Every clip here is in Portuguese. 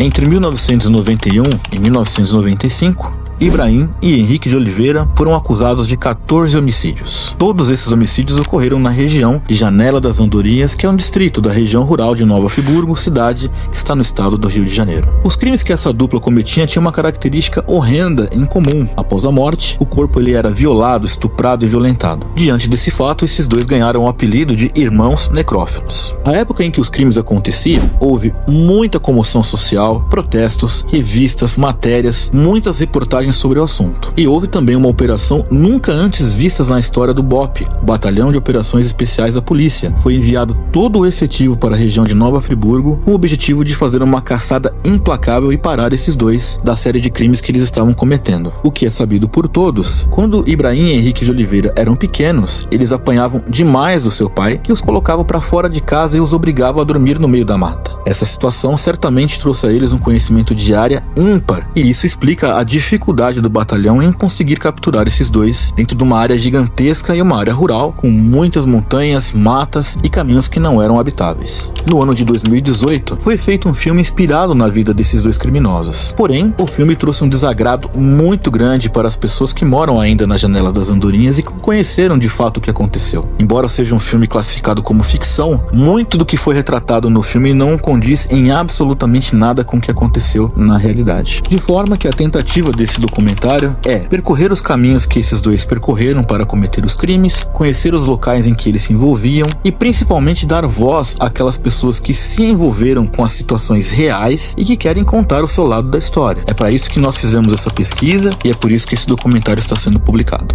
Entre 1991 e 1995, Ibrahim e Henrique de Oliveira foram acusados de 14 homicídios. Todos esses homicídios ocorreram na região de Janela das Andorinhas, que é um distrito da região rural de Nova Friburgo, cidade que está no estado do Rio de Janeiro. Os crimes que essa dupla cometia tinham uma característica horrenda em comum. Após a morte, o corpo ele era violado, estuprado e violentado. Diante desse fato, esses dois ganharam o apelido de irmãos necrófilos. A época em que os crimes aconteciam, houve muita comoção social, protestos, revistas, matérias, muitas reportagens sobre o assunto. E houve também uma operação nunca antes vista na história do BOP, o Batalhão de Operações Especiais da Polícia. Foi enviado todo o efetivo para a região de Nova Friburgo com o objetivo de fazer uma caçada implacável e parar esses dois da série de crimes que eles estavam cometendo. O que é sabido por todos, quando Ibrahim e Henrique de Oliveira eram pequenos, eles apanhavam demais do seu pai, que os colocava para fora de casa e os obrigava a dormir no meio da mata. Essa situação certamente trouxe a eles um conhecimento de área ímpar, e isso explica a dificuldade do batalhão em conseguir capturar esses dois dentro de uma área gigantesca e uma área rural com muitas montanhas, matas e caminhos que não eram habitáveis. No ano de 2018, foi feito um filme inspirado na vida desses dois criminosos. Porém, o filme trouxe um desagrado muito grande para as pessoas que moram ainda na Janela das Andorinhas e que conheceram de fato o que aconteceu. Embora seja um filme classificado como ficção, muito do que foi retratado no filme não condiz em absolutamente nada com o que aconteceu na realidade. De forma que a tentativa desse documentário é percorrer os caminhos que esses dois percorreram para cometer os crimes, conhecer os locais em que eles se envolviam e principalmente dar voz àquelas pessoas que se envolveram com as situações reais e que querem contar o seu lado da história. É para isso que nós fizemos essa pesquisa e é por isso que esse documentário está sendo publicado.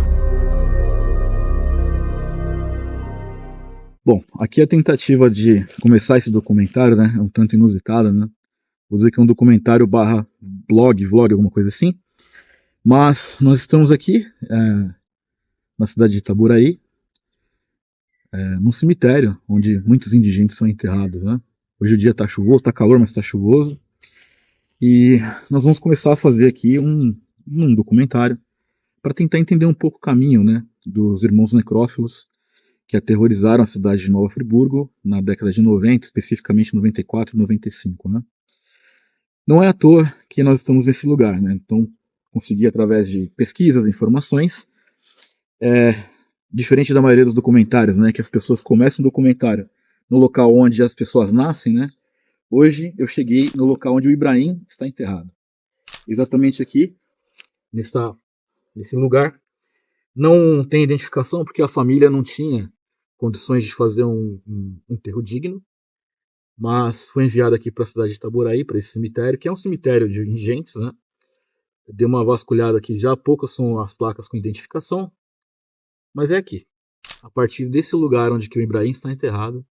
Bom, aqui a tentativa de começar esse documentário, né, é um tanto inusitada, né? Vou dizer que é um documentário barra vlog, alguma coisa assim. Mas nós estamos aqui na cidade de Itaboraí, num cemitério onde muitos indigentes são enterrados, né? Hoje o dia está chuvoso, está calor, mas está chuvoso. E nós vamos começar a fazer aqui um documentário para tentar entender um pouco o caminho, né, dos irmãos necrófilos que aterrorizaram a cidade de Nova Friburgo na década de 90, especificamente 94 e 95, né? Não é à toa que nós estamos nesse lugar, né? Então, consegui através de pesquisas, informações, diferente da maioria dos documentários, né, que as pessoas começam o documentário no local onde as pessoas nascem, né? Hoje eu cheguei no local onde o Ibrahim está enterrado. Exatamente aqui, nesse lugar. Não tem identificação porque a família não tinha condições de fazer um enterro digno, mas foi enviado aqui para a cidade de Itaboraí, para esse cemitério, que é um cemitério de indigentes, né? Dei uma vasculhada aqui, já poucas são as placas com identificação, mas é aqui. A partir desse lugar onde que o Ibrahim está enterrado,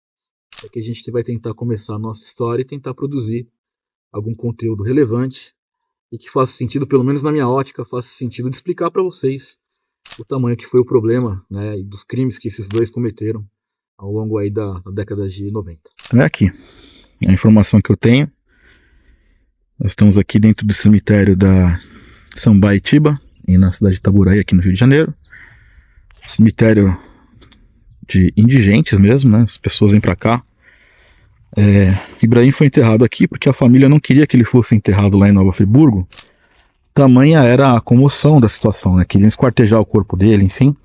é que a gente vai tentar começar a nossa história e tentar produzir algum conteúdo relevante e que faça sentido, pelo menos na minha ótica, faça sentido de explicar para vocês o tamanho que foi o problema, né, e dos crimes que esses dois cometeram ao longo aí da década de 90. É aqui, a informação que eu tenho. Nós estamos aqui dentro do cemitério da Sambaitiba, na cidade de Itaboraí, aqui no Rio de Janeiro. Cemitério de indigentes mesmo, né? As pessoas vêm para cá. Ibrahim foi enterrado aqui porque a família não queria que ele fosse enterrado lá em Nova Friburgo. Tamanha era a comoção da situação, né? Queriam esquartejar o corpo dele, enfim.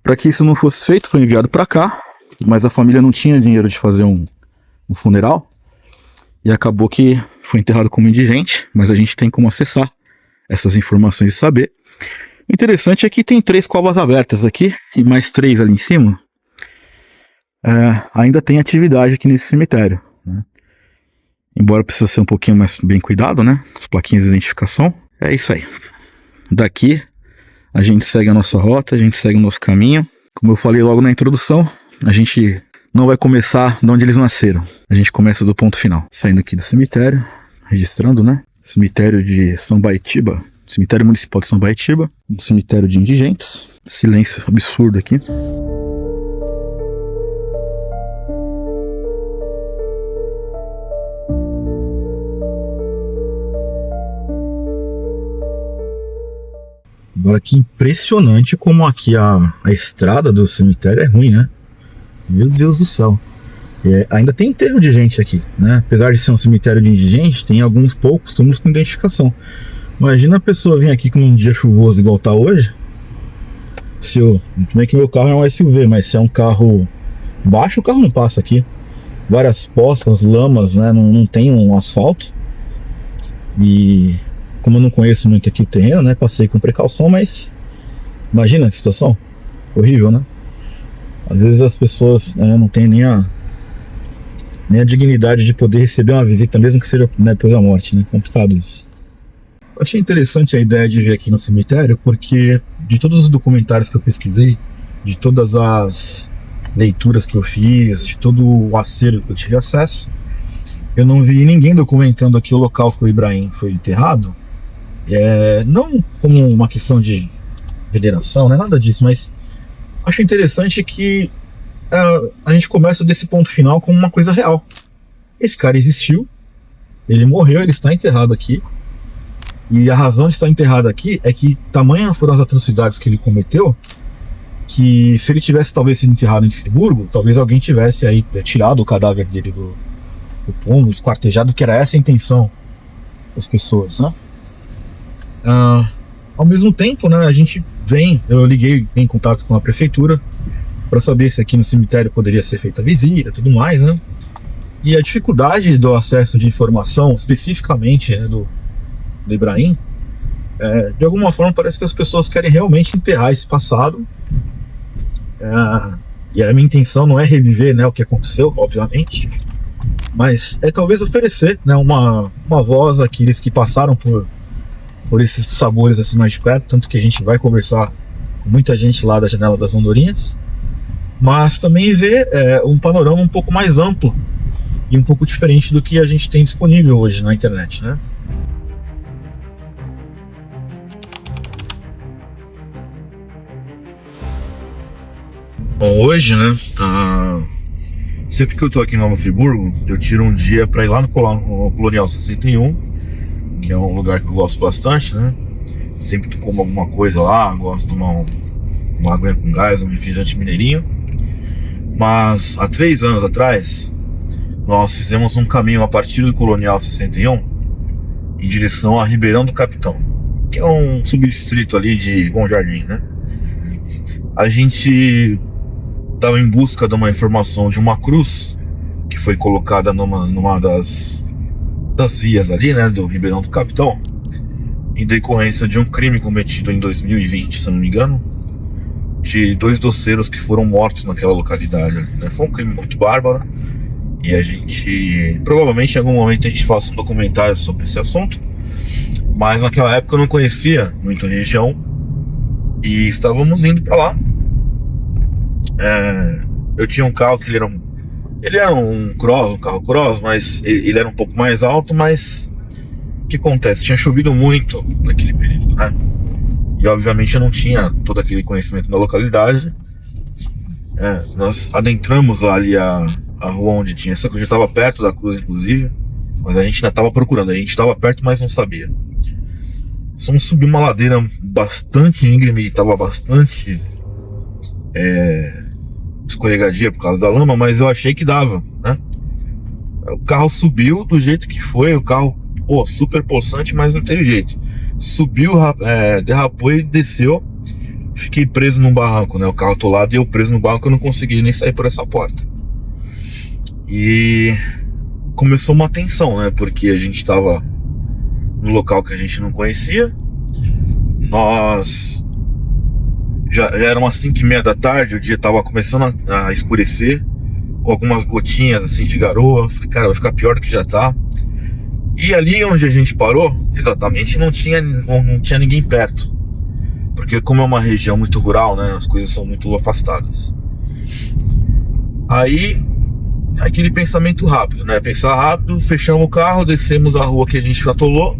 Para que isso não fosse feito, foi enviado para cá, mas a família não tinha dinheiro de fazer um funeral e acabou que foi enterrado como indigente, mas a gente tem como acessar essas informações e saber. O interessante é que tem 3 covas abertas aqui e mais 3 ali em cima. Ainda tem atividade aqui nesse cemitério, né? Embora precisa ser um pouquinho mais bem cuidado, né? As plaquinhas de identificação. É isso aí. Daqui a gente segue a nossa rota, a gente segue o nosso caminho. Como eu falei logo na introdução, a gente não vai começar de onde eles nasceram. A gente começa do ponto final. Saindo aqui do cemitério, registrando, né? Cemitério de Sambaitiba. Cemitério Municipal de Sambaitiba. Um cemitério de indigentes. Silêncio absurdo aqui. Agora que impressionante como aqui a estrada do cemitério é ruim, né? Meu Deus do céu. Ainda tem enterro de gente aqui, né? Apesar de ser um cemitério de indigente, tem alguns poucos túmulos com identificação. Imagina a pessoa vir aqui com um dia chuvoso igual tá hoje. Não é que meu carro é um SUV, mas se é um carro baixo, o carro não passa aqui. Várias poças, lamas, né? Não tem um asfalto. E como eu não conheço muito aqui o terreno, né? Passei com precaução, mas imagina que situação horrível, né? Às vezes as pessoas não têm nem a dignidade de poder receber uma visita, mesmo que seja, né, depois da morte, né? Complicado isso. Eu achei interessante a ideia de vir aqui no cemitério, porque de todos os documentários que eu pesquisei, de todas as leituras que eu fiz, de todo o acervo que eu tive acesso, eu não vi ninguém documentando aqui o local que o Ibrahim foi enterrado. Não como uma questão de veneração, não é nada disso, mas acho interessante que a gente começa desse ponto final como uma coisa real. Esse cara existiu, ele morreu, ele está enterrado aqui. E a razão de estar enterrado aqui é que tamanhas foram as atrocidades que ele cometeu, que se ele tivesse talvez sido enterrado em Friburgo, talvez alguém tivesse aí tirado o cadáver dele do túmulo, esquartejado, que era essa a intenção das pessoas, né? Ao mesmo tempo, né, eu liguei em contato com a prefeitura para saber se aqui no cemitério poderia ser feita visita e tudo mais, né? E a dificuldade do acesso de informação, especificamente, né, do Ibrahim, de alguma forma parece que as pessoas querem realmente enterrar esse passado. E a minha intenção não é reviver, né, o que aconteceu, obviamente, mas é talvez oferecer, né, uma voz àqueles que passaram por esses sabores assim mais de perto, tanto que a gente vai conversar com muita gente lá da Janela das Andorinhas, mas também ver um panorama um pouco mais amplo e um pouco diferente do que a gente tem disponível hoje na internet, né? Bom, hoje, né, sempre que eu tô aqui em Nova Friburgo, eu tiro um dia para ir lá no Colonial 61, que é um lugar que eu gosto bastante, né? Sempre que como alguma coisa lá, gosto de tomar uma água com gás, um refrigerante mineirinho. Mas há 3 anos atrás, nós fizemos um caminho a partir do Colonial 61 em direção a Ribeirão do Capitão, que é um subdistrito ali de Bom Jardim, né? A gente estava em busca de uma informação de uma cruz que foi colocada numa das vias ali, né, do Ribeirão do Capitão, em decorrência de um crime cometido em 2020, se não me engano, de 2 doceiros que foram mortos naquela localidade, né? Foi um crime muito bárbaro e a gente, provavelmente em algum momento a gente faça um documentário sobre esse assunto, mas naquela época eu não conhecia muito a região e estávamos indo para lá. Eu tinha um carro que ele era um carro cross, mas ele era um pouco mais alto, mas o que acontece? Tinha chovido muito naquele período, né? E obviamente eu não tinha todo aquele conhecimento da localidade. Nós adentramos ali a rua onde tinha essa cruz, já estava perto da cruz inclusive, mas a gente ainda estava procurando, a gente estava perto, mas não sabia. Fomos subir uma ladeira bastante íngreme, estava bastante escorregadia por causa da lama, mas eu achei que dava, né? O carro subiu do jeito que foi, o carro, super possante, mas não teve jeito. Subiu, derrapou e desceu. Fiquei preso num barranco, né? O carro atolado e eu preso no barranco, eu não consegui nem sair por essa porta. E começou uma tensão, né? Porque a gente estava num local que a gente não conhecia. Nós já eram umas 5:30 da tarde, o dia tava começando a escurecer, com algumas gotinhas assim de garoa. Falei, cara, vai ficar pior do que já tá. E ali onde a gente parou, exatamente, não tinha ninguém perto. Porque como é uma região muito rural, né, as coisas são muito afastadas. Aí, aquele pensamento rápido, né, pensar rápido, fechamos o carro, descemos a rua que a gente atolou.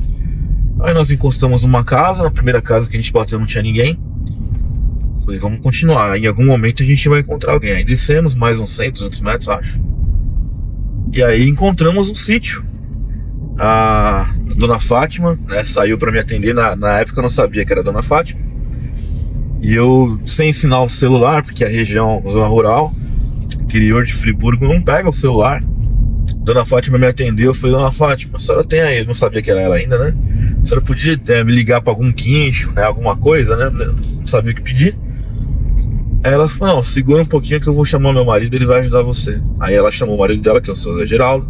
Aí nós encostamos numa casa, na primeira casa que a gente bateu não tinha ninguém. Falei, vamos continuar, em algum momento a gente vai encontrar alguém. Aí descemos mais uns 100, 200 metros, acho. E aí encontramos um sítio. A Dona Fátima, né, saiu para me atender. Na época eu não sabia que era a Dona Fátima. E eu, sem sinal no celular, porque a região, zona rural, interior de Friburgo, não pega o celular. Dona Fátima me atendeu, eu falei, Dona Fátima, a senhora tem aí, eu não sabia que era ela ainda, né? A senhora podia me ligar pra algum guincho, né, alguma coisa, né? Não sabia o que pedir. Aí ela falou, não, segura um pouquinho que eu vou chamar meu marido, ele vai ajudar você. Aí ela chamou o marido dela, que é o seu Zé Geraldo,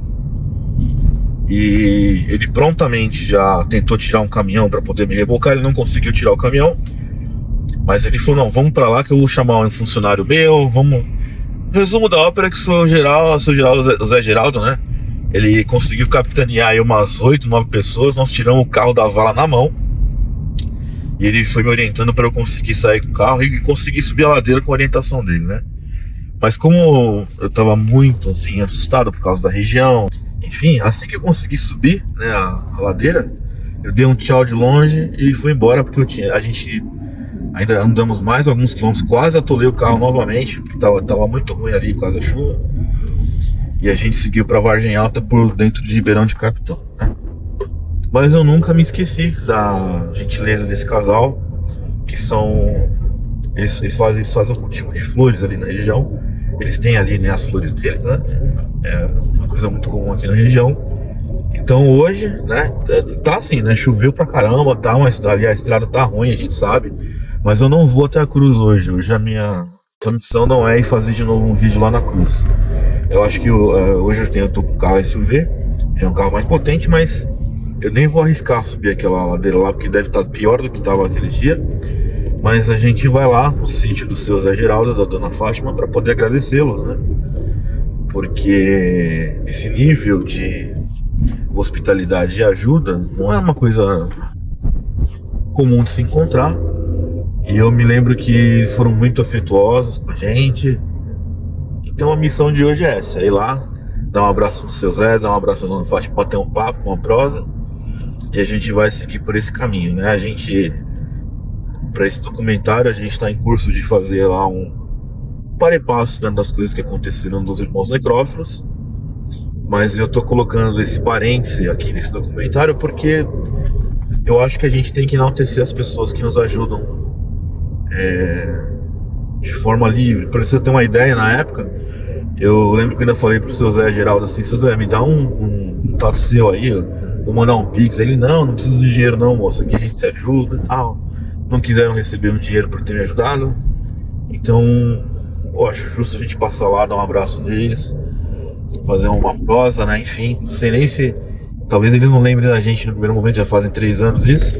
e ele prontamente já tentou tirar um caminhão pra poder me rebocar, ele não conseguiu tirar o caminhão, mas ele falou, não, vamos pra lá que eu vou chamar um funcionário meu, vamos... Resumo da ópera é que o Zé Geraldo, né, ele conseguiu capitanear aí umas 8, 9 pessoas, nós tiramos o carro da vala na mão, e ele foi me orientando para eu conseguir sair com o carro e conseguir subir a ladeira com a orientação dele, né. Mas como eu tava muito, assim, assustado por causa da região, enfim, assim que eu consegui subir, né, a ladeira, eu dei um tchau de longe e fui embora, porque a gente ainda andamos mais alguns quilômetros, quase atolei o carro novamente, porque tava muito ruim ali por causa da chuva. E a gente seguiu para Vargem Alta por dentro de Ribeirão de Capitão, né? Mas eu nunca me esqueci da gentileza desse casal, que são... Eles fazem um cultivo de flores ali na região. Eles têm ali, né, as flores deles, né? É uma coisa muito comum aqui na região. Então hoje, né, tá assim, né? Choveu pra caramba, tá, mas ali a estrada tá ruim, a gente sabe. Mas eu não vou até a cruz hoje. Hoje essa missão não é ir fazer de novo um vídeo lá na cruz. Eu acho que hoje eu tô com um carro SUV, já é um carro mais potente, mas eu nem vou arriscar subir aquela ladeira lá, porque deve estar pior do que estava aquele dia. Mas a gente vai lá no sítio do seu Zé Geraldo, da Dona Fátima, para poder agradecê-los, né? Porque esse nível de hospitalidade e ajuda não é uma coisa comum de se encontrar. E eu me lembro que eles foram muito afetuosos com a gente. Então a missão de hoje é essa, é ir lá, dar um abraço no seu Zé, dar um abraço na Dona Fátima, bater um papo, uma prosa. E a gente vai seguir por esse caminho, né? Para esse documentário, a gente está em curso de fazer lá um para e passo, né, das coisas que aconteceram dos irmãos necrófilos. Mas eu tô colocando esse parêntese aqui nesse documentário porque eu acho que a gente tem que enaltecer as pessoas que nos ajudam de forma livre. Para você ter uma ideia, na época, eu lembro que eu ainda falei pro seu Zé Geraldo assim, seu Zé, me dá um tato seu aí, vou mandar um pix. Ele, não precisa de dinheiro não, moço, aqui a gente se ajuda e tal. Não quiseram receber um dinheiro por ter me ajudado. Então, eu acho justo a gente passar lá, dar um abraço neles, fazer uma prosa, né, enfim. Não sei nem se... Talvez eles não lembrem da gente no primeiro momento, já fazem 3 anos isso.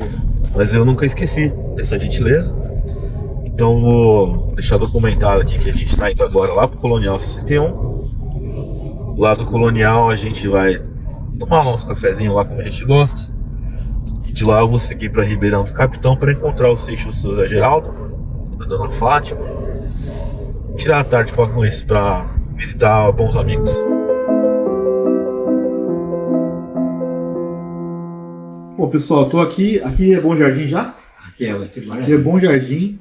Mas eu nunca esqueci dessa gentileza. Então vou deixar documentado aqui que a gente está indo agora lá pro Colonial 61. Lá do Colonial a gente vai tomar lá uns cafezinhos lá como a gente gosta. E de lá eu vou seguir para Ribeirão do Capitão para encontrar o sítio do seu Zé Geraldo, da Dona Fátima. Tirar a tarde para visitar bons amigos. Bom, pessoal, eu tô aqui é Bom Jardim já? Aqui é Bom Jardim.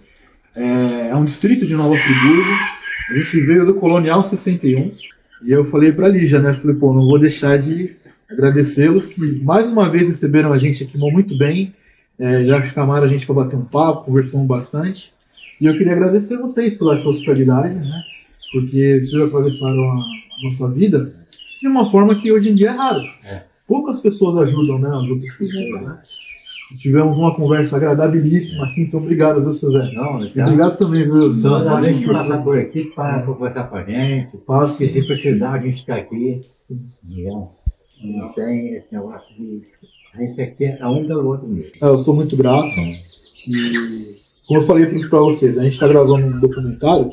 É um distrito de Nova Friburgo. A gente veio do Colonial 61. E eu falei pra Lígia, né? Falei, pô, não vou deixar de agradecê-los, que mais uma vez receberam a gente aqui muito bem. Já chamaram a gente para bater um papo, conversamos bastante. E eu queria agradecer vocês pela sua hospitalidade, né? Porque vocês atravessaram a nossa vida de uma forma que hoje em dia é raro. Poucas pessoas ajudam, né? As outras pessoas, né? Tivemos uma conversa agradabilíssima aqui, então obrigado, viu, seu Zé? Não, obrigado também, viu? Só deixa eu passar por aqui para conversar com a gente. Porque se precisar, a gente está aqui. Não tem esse negócio de... A gente aqui é um do outro mesmo. Eu sou muito grato. E, como eu falei para vocês, a gente está gravando um documentário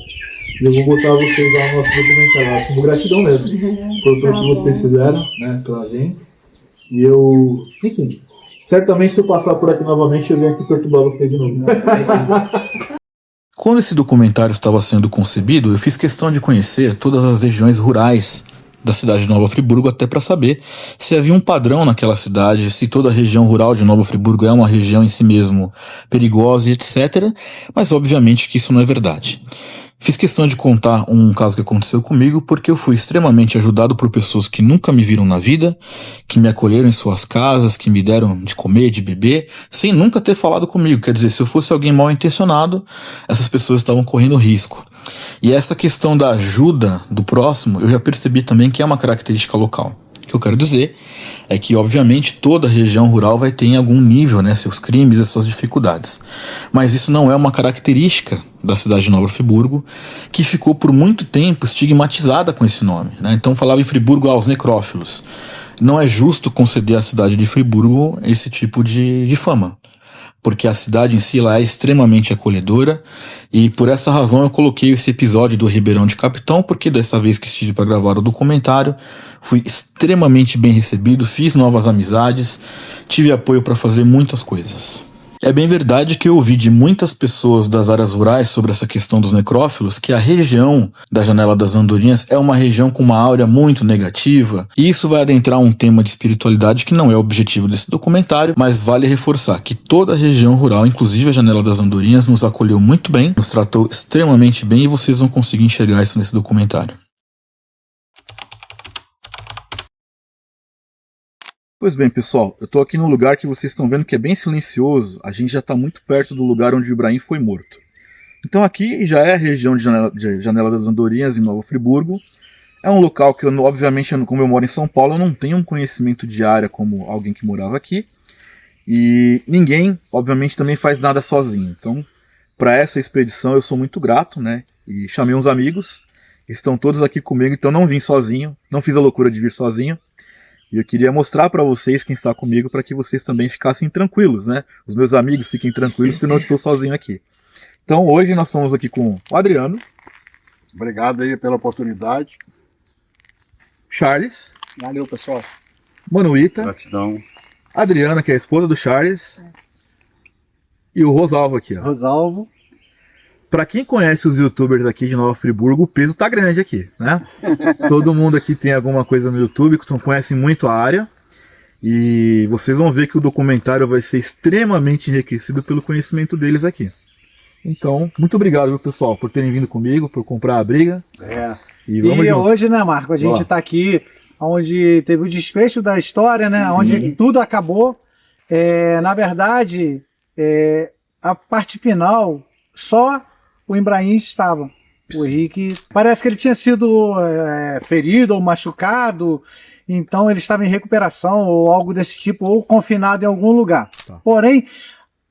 e eu vou botar vocês lá no nosso documentário, como gratidão mesmo, por tudo que vocês fizeram, né, pela gente. E eu, enfim... Certamente, se eu passar por aqui novamente, eu venho aqui perturbar você de novo. Quando esse documentário estava sendo concebido, eu fiz questão de conhecer todas as regiões rurais da cidade de Nova Friburgo, até para saber se havia um padrão naquela cidade, se toda a região rural de Nova Friburgo é uma região em si mesmo perigosa e etc. Mas obviamente que isso não é verdade. Fiz questão de contar um caso que aconteceu comigo porque eu fui extremamente ajudado por pessoas que nunca me viram na vida, que me acolheram em suas casas, que me deram de comer, de beber, sem nunca ter falado comigo. Quer dizer, se eu fosse alguém mal intencionado, essas pessoas estavam correndo risco. E essa questão da ajuda do próximo, eu já percebi também que é uma característica local. O que eu quero dizer é que, obviamente, toda região rural vai ter em algum nível, né, seus crimes e suas dificuldades. Mas isso não é uma característica da cidade de Nova Friburgo, que ficou por muito tempo estigmatizada com esse nome, né? Então falava em Friburgo aos necrófilos. Não é justo conceder à cidade de Friburgo esse tipo de fama, porque a cidade em si ela é extremamente acolhedora, e por essa razão eu coloquei esse episódio do Ribeirão de Capitão, porque dessa vez que estive para gravar o documentário, fui extremamente bem recebido, fiz novas amizades, tive apoio para fazer muitas coisas. É bem verdade que eu ouvi de muitas pessoas das áreas rurais sobre essa questão dos necrófilos que a região da Janela das Andorinhas é uma região com uma áurea muito negativa, e isso vai adentrar um tema de espiritualidade que não é o objetivo desse documentário, mas vale reforçar que toda a região rural, inclusive a Janela das Andorinhas, nos acolheu muito bem, nos tratou extremamente bem, e vocês vão conseguir enxergar isso nesse documentário. Pois bem, pessoal, eu tô aqui num lugar que vocês estão vendo que é bem silencioso. A gente já está muito perto do lugar onde o Ibrahim foi morto. Então aqui já é a região de Janela das Andorinhas, em Nova Friburgo. É um local que, obviamente, como eu moro em São Paulo, eu não tenho um conhecimento de área como alguém que morava aqui. E ninguém, obviamente, também faz nada sozinho. Então, para essa expedição eu sou muito grato, né? E chamei uns amigos, estão todos aqui comigo, então não vim sozinho, não fiz a loucura de vir sozinho. E eu queria mostrar para vocês quem está comigo, para que vocês também ficassem tranquilos, né? Os meus amigos fiquem tranquilos que eu não estou sozinho aqui. Então hoje nós estamos aqui com o Adriano. Obrigado aí pela oportunidade. Charles. Valeu, pessoal. Manuíta. Gratidão. Adriana, que é a esposa do Charles. E o Rosalvo aqui, ó. Rosalvo. Para quem conhece os youtubers aqui de Nova Friburgo, o peso tá grande aqui, né? Todo mundo aqui tem alguma coisa no YouTube, que conhecem muito a área. E vocês vão ver que o documentário vai ser extremamente enriquecido pelo conhecimento deles aqui. Então, muito obrigado, viu, pessoal, por terem vindo comigo, por comprar a briga. E hoje, né, Marco, a gente está aqui onde teve o desfecho da história, né? Sim. Onde tudo acabou. Na verdade, a parte final, só o Ibrahim estava. O Henrique, parece que ele tinha sido ferido ou machucado, então ele estava em recuperação ou algo desse tipo, ou confinado em algum lugar. Tá. Porém,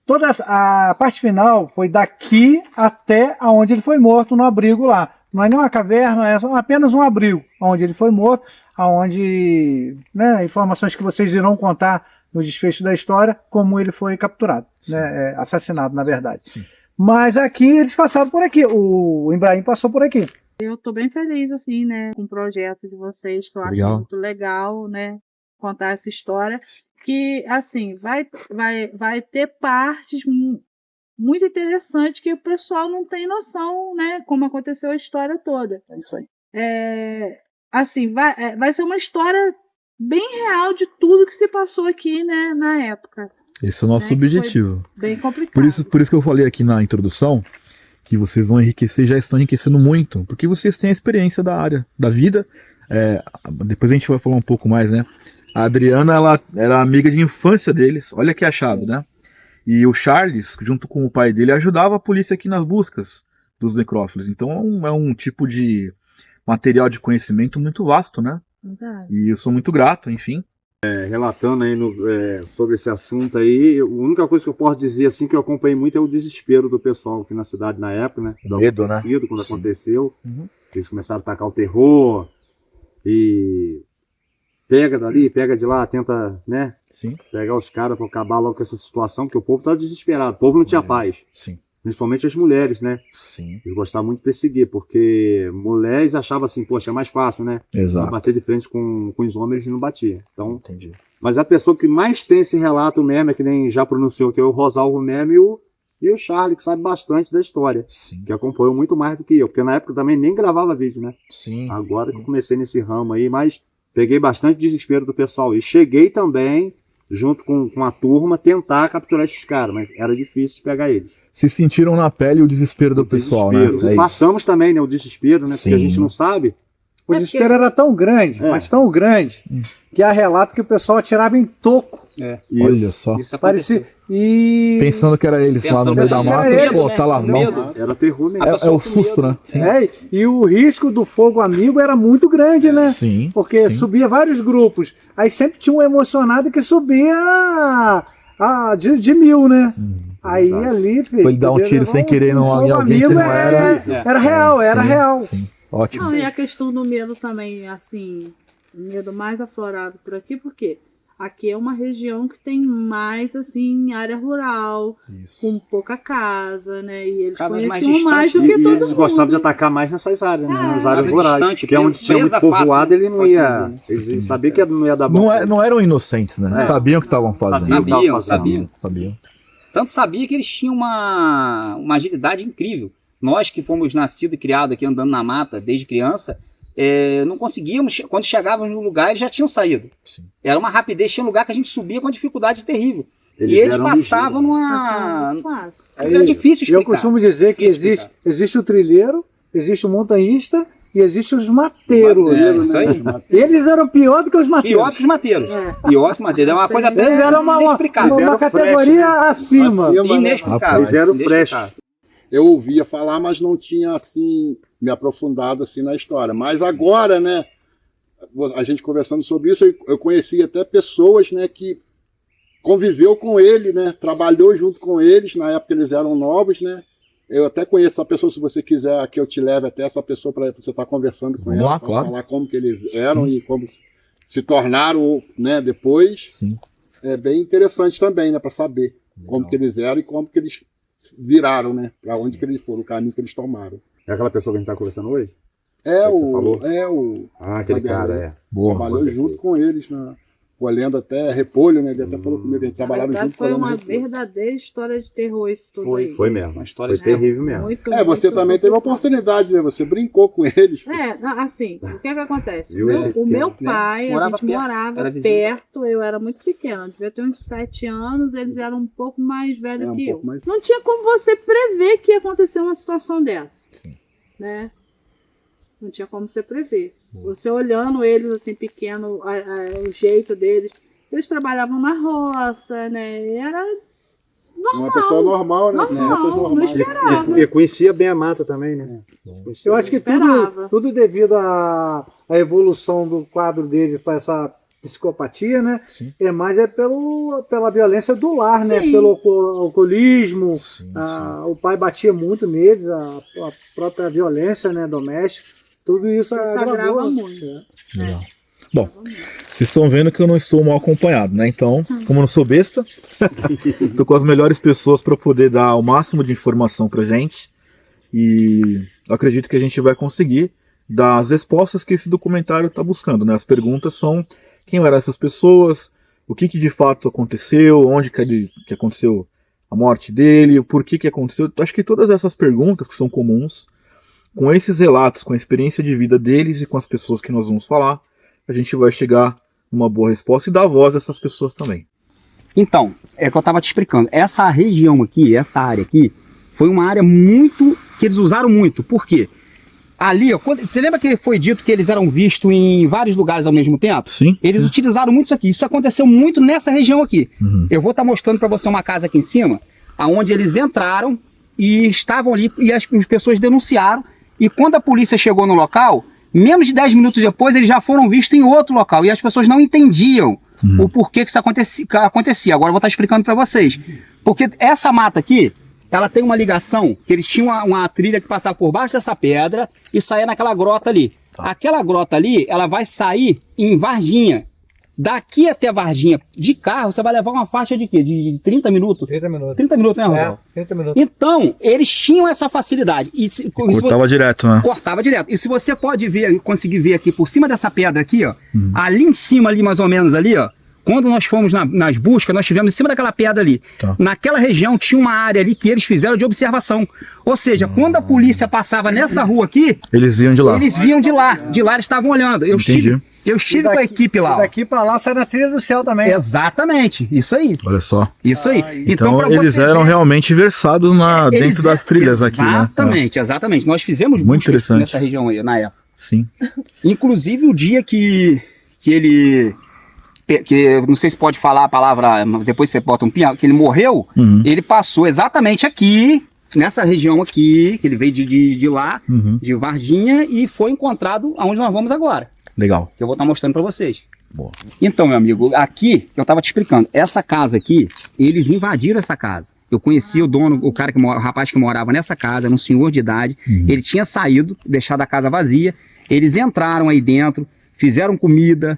toda a parte final foi daqui até onde ele foi morto, no abrigo lá. Não é nem uma caverna, é apenas um abrigo onde ele foi morto, onde, né, informações que vocês irão contar no desfecho da história, como ele foi capturado, né, assassinado, na verdade. Sim. Mas aqui eles passaram por aqui, o Ibrahim passou por aqui. Eu tô bem feliz, assim, né, com o projeto de vocês, que eu acho muito legal, né, contar essa história, que, assim, vai ter partes muito interessantes que o pessoal não tem noção, né, como aconteceu a história toda. É isso aí. Assim, vai ser uma história bem real de tudo que se passou aqui, né, na época. Esse é o nosso objetivo. Bem complicado. Por isso que eu falei aqui na introdução que vocês vão enriquecer, já estão enriquecendo muito, porque vocês têm a experiência da área, da vida. Depois a gente vai falar um pouco mais, né? A Adriana, ela era amiga de infância deles, olha que achado, né? E o Charles, junto com o pai dele, ajudava a polícia aqui nas buscas dos necrófilos. Então é um tipo de material de conhecimento muito vasto, né? Verdade. E eu sou muito grato, enfim. Relatando aí sobre esse assunto aí, a única coisa que eu posso dizer assim que eu acompanhei muito é o desespero do pessoal aqui na cidade na época, né? O medo, né? Quando aconteceu. Uhum. Eles começaram a atacar o terror e pega dali, pega de lá, tenta, né? Sim. Pegar os caras para acabar logo com essa situação, porque o povo estava desesperado, o povo não tinha paz. Sim. Principalmente as mulheres, né? Sim. Eles gostavam muito de perseguir, porque mulheres achavam assim, poxa, é mais fácil, né? Exato. Bater de frente com os homens e não batia. Então, entendi. Mas a pessoa que mais tem esse relato mesmo, é que nem já pronunciou, que é o Rosalvo mesmo, e o Charlie, que sabe bastante da história. Sim. Que acompanhou muito mais do que eu, porque na época também nem gravava vídeo, né? Sim. Agora que eu comecei nesse ramo aí, mas peguei bastante desespero do pessoal. E cheguei também, junto com a turma, tentar capturar esses caras, mas era difícil pegar eles. Se sentiram na pele o desespero do pessoal, né? Passamos também, né, o desespero, né? Sim. Porque a gente não sabe. O desespero era tão grande, mas tão grande, que há relato que o pessoal atirava em toco. Olha só. Isso aconteceu. Parecia. E. Pensando que era eles lá no meio da Pensando que mata, era eles, pô, tá lá, não. Era terror mesmo. É o susto, né? Sim. E o risco do fogo amigo era muito grande, né? Sim. Porque sim. subia vários grupos. Aí sempre tinha um emocionado que subia de 1000, né? Aí ali, filho. Foi ele dar um tiro sem querer em alguém que não era. Era real, era Sim, real. Sim. Ótimo. Não, e a questão do medo também, assim, o medo mais aflorado por aqui, porque aqui é uma região que tem mais, assim, área rural, com pouca casa, né? E eles Casas mais conheciam mais do distantes, que E todo eles mundo. gostavam de atacar mais nessas áreas, né? Nas áreas Casa rurais. distante, Porque é onde tinha muito presa fácil, povoado, ele não pode ia. dizer, né? Eles sabiam que não ia dar bom. Não eram inocentes, né? Sabiam o que estavam fazendo. Sabiam. Tanto sabia que eles tinham uma agilidade incrível. Nós que fomos nascidos e criados aqui andando na mata desde criança, não conseguíamos, quando chegávamos no lugar, eles já tinham saído. Sim. Era uma rapidez, tinha lugar que a gente subia com uma dificuldade terrível. Eles e eles eram passavam Assim, numa... fácil. É difícil explicar. Eu costumo dizer que Difícil existe o trilheiro, existe o montanhista e existe os mateiros. Isso aí. Eles eram pior do que os mateiros. Pior que os mateiros. Pior que os mateiros. É uma coisa até Eles eram uma inexplicável. categoria acima. Inexplicável. Eles eram Inexplicável. Eu ouvia falar, mas não tinha assim me aprofundado assim na história. Mas agora, né, a gente conversando sobre isso, eu conheci até pessoas, né, que conviveu com ele, né, trabalhou junto com eles na época eles eram novos, né. Eu até conheço essa pessoa, se você quiser que eu te leve até essa pessoa para você estar conversando com Vamos ela, lá, pra claro. falar como que eles eram e como se tornaram, né, depois. Sim. É bem interessante também, né, para saber como que eles eram e como que eles viraram, né, para onde que eles foram, o caminho que eles tomaram. É aquela pessoa que a gente tá conversando hoje? É que você falou? o Ah, aquele cara, é. Boa. trabalhou junto com eles, colhendo até repolho, né? Ele até falou comigo, eles Na trabalharam verdade, junto. foi colhendo uma repolho. verdadeira história de terror isso tudo aí. Foi mesmo. Uma história Foi terrível mesmo. Muito, Você muito também teve a oportunidade, né? Você brincou com eles. assim, o que acontece? Viu ele O meu pequeno, pai, né? a gente Morava perto, morava era vizinho. perto, eu era muito pequena, devia ter uns 7 anos, eles eram um pouco mais velhos Um que eu. pouco mais. Não tinha como você prever que ia acontecer uma situação dessa, Sim. né? Não tinha como você prever. Você olhando eles assim, pequeno, o jeito deles, eles trabalhavam na roça, né? Era Uma pessoa normal, né? normal, Crianças não normais. esperava. E conhecia bem a mata também, né? Eu acho que Esperava. tudo devido à evolução do quadro dele para essa psicopatia, né? Sim. Mais pela violência do lar, né? Sim. Pelo alcoolismo. Sim, O pai batia muito neles, a própria violência, né, doméstica. Tudo isso Isso agrava agravou. muito. Legal. Bom, vocês estão vendo que eu não estou mal acompanhado, né? Então, como eu não sou besta, tô com as melhores pessoas para poder dar o máximo de informação pra gente. E eu acredito que a gente vai conseguir dar as respostas que esse documentário está buscando, né? As perguntas são quem eram essas pessoas, o que de fato aconteceu, onde que aconteceu a morte dele, o porquê que aconteceu. Acho que todas essas perguntas que são comuns, com esses relatos, com a experiência de vida deles e com as pessoas que nós vamos falar, a gente vai chegar numa boa resposta e dar voz a essas pessoas também. Então, é o que eu estava te explicando. Essa região aqui, essa área aqui, foi uma área muito que eles usaram muito. Por quê? Ali, ó, você lembra que foi dito que eles eram vistos em vários lugares ao mesmo tempo? Sim. Eles utilizaram muito isso aqui. Isso aconteceu muito nessa região aqui. Uhum. Eu vou estar mostrando para você uma casa aqui em cima, aonde eles entraram e estavam ali e as pessoas denunciaram. E quando a polícia chegou no local, menos de 10 minutos depois, eles já foram vistos em outro local. E as pessoas não entendiam o porquê que isso acontecia. Agora eu vou estar explicando para vocês. Porque essa mata aqui, ela tem uma ligação, que eles tinham uma trilha que passava por baixo dessa pedra e saía naquela grota ali. Aquela grota ali, ela vai sair em Varginha. Daqui até Varginha, de carro, você vai levar uma faixa de quê? De 30 minutos? 30 minutos. 30 minutos, né, Rosal? 30 minutos. Então, eles tinham essa facilidade. Cortava direto, né? Cortava direto. E se você pode ver, conseguir ver aqui por cima dessa pedra aqui, ó, ali em cima, ali mais ou menos ali, ó, quando nós fomos nas buscas, nós estivemos em cima daquela pedra ali. Tá. Naquela região tinha uma área ali que eles fizeram de observação. Ou seja, quando a polícia passava nessa rua aqui, Eles iam de lá. eles vinham de lá. De lá eles estavam olhando. Eu Entendi. estive com a equipe lá. ó. Daqui pra lá sai na trilha do céu também. Exatamente. Isso aí. Olha só. Isso aí. Então pra eles você eram ver- realmente versados dentro das trilhas aqui, né? Exatamente, exatamente. Nós fizemos Muito buscas interessante. nessa região aí, na época. Sim. Inclusive o dia que ele... que não sei se pode falar a palavra, depois você bota um pinhal, que ele morreu, ele passou exatamente aqui, nessa região aqui, que ele veio de lá, de Varginha, e foi encontrado onde nós vamos agora. Legal. Que eu vou estar mostrando para vocês. Boa. Então, meu amigo, aqui, eu estava te explicando, essa casa aqui, eles invadiram essa casa. Eu conheci o dono, o rapaz que morava nessa casa, era um senhor de idade, ele tinha saído, deixado a casa vazia, eles entraram aí dentro, fizeram comida,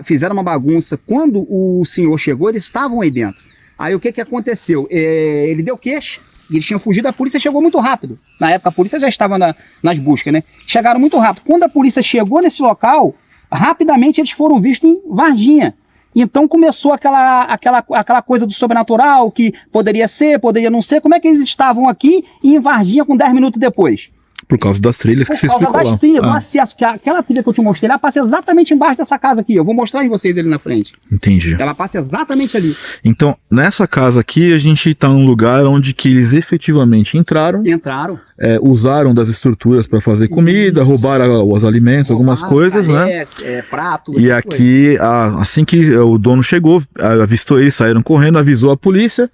fizeram uma bagunça. Quando o senhor chegou, eles estavam aí dentro. Aí o que aconteceu? Ele deu queixa, eles tinham fugido, a polícia chegou muito rápido. Na época a polícia já estava nas buscas, né? Chegaram muito rápido. Quando a polícia chegou nesse local, rapidamente eles foram vistos em Varginha. Então começou aquela coisa do sobrenatural, que poderia ser, poderia não ser. Como é que eles estavam aqui e em Varginha com 10 minutos depois? Por causa das trilhas que você explicou lá. Por causa das trilhas, do acesso. Que aquela trilha que eu te mostrei, ela passa exatamente embaixo dessa casa aqui. Eu vou mostrar em vocês ali na frente. Entendi. Ela passa exatamente ali. Então, nessa casa aqui, a gente tá num lugar onde que eles efetivamente entraram. Usaram das estruturas para fazer comida, roubaram os alimentos, algumas coisas, né? Prato. E aqui, assim que o dono chegou, avistou eles, saíram correndo, avisou a polícia.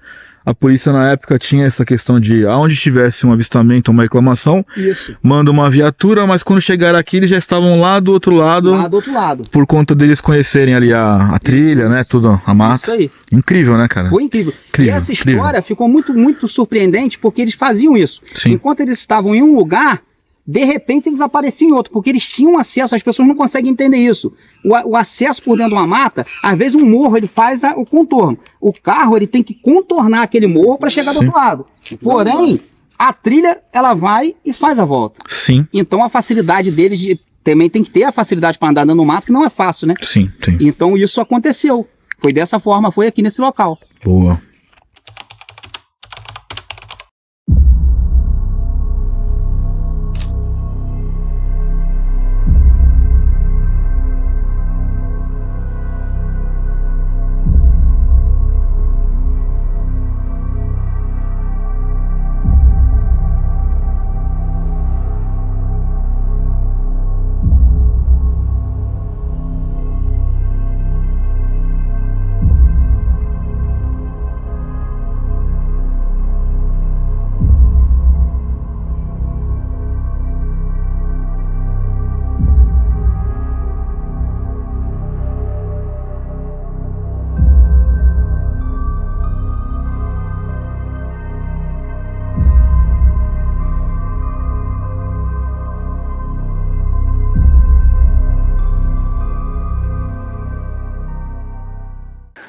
A polícia na época tinha essa questão de aonde tivesse um avistamento, uma reclamação, manda uma viatura, mas quando chegaram aqui eles já estavam lá do outro lado. Lá do outro lado. Por conta deles conhecerem ali a trilha, né? Tudo, a mata. Isso aí. Incrível, né, cara? Foi incrível. E essa história ficou muito, muito surpreendente porque eles faziam isso. Sim. Enquanto eles estavam em um lugar, de repente eles apareciam em outro, porque eles tinham acesso, as pessoas não conseguem entender isso. O acesso por dentro de uma mata, às vezes um morro ele faz o contorno. O carro ele tem que contornar aquele morro para chegar do outro lado. Porém, a trilha ela vai e faz a volta. Sim. Então a facilidade deles também tem que ter a facilidade para andar no mato, que não é fácil, né? Sim, sim. Então isso aconteceu. Foi dessa forma, foi aqui nesse local. Boa.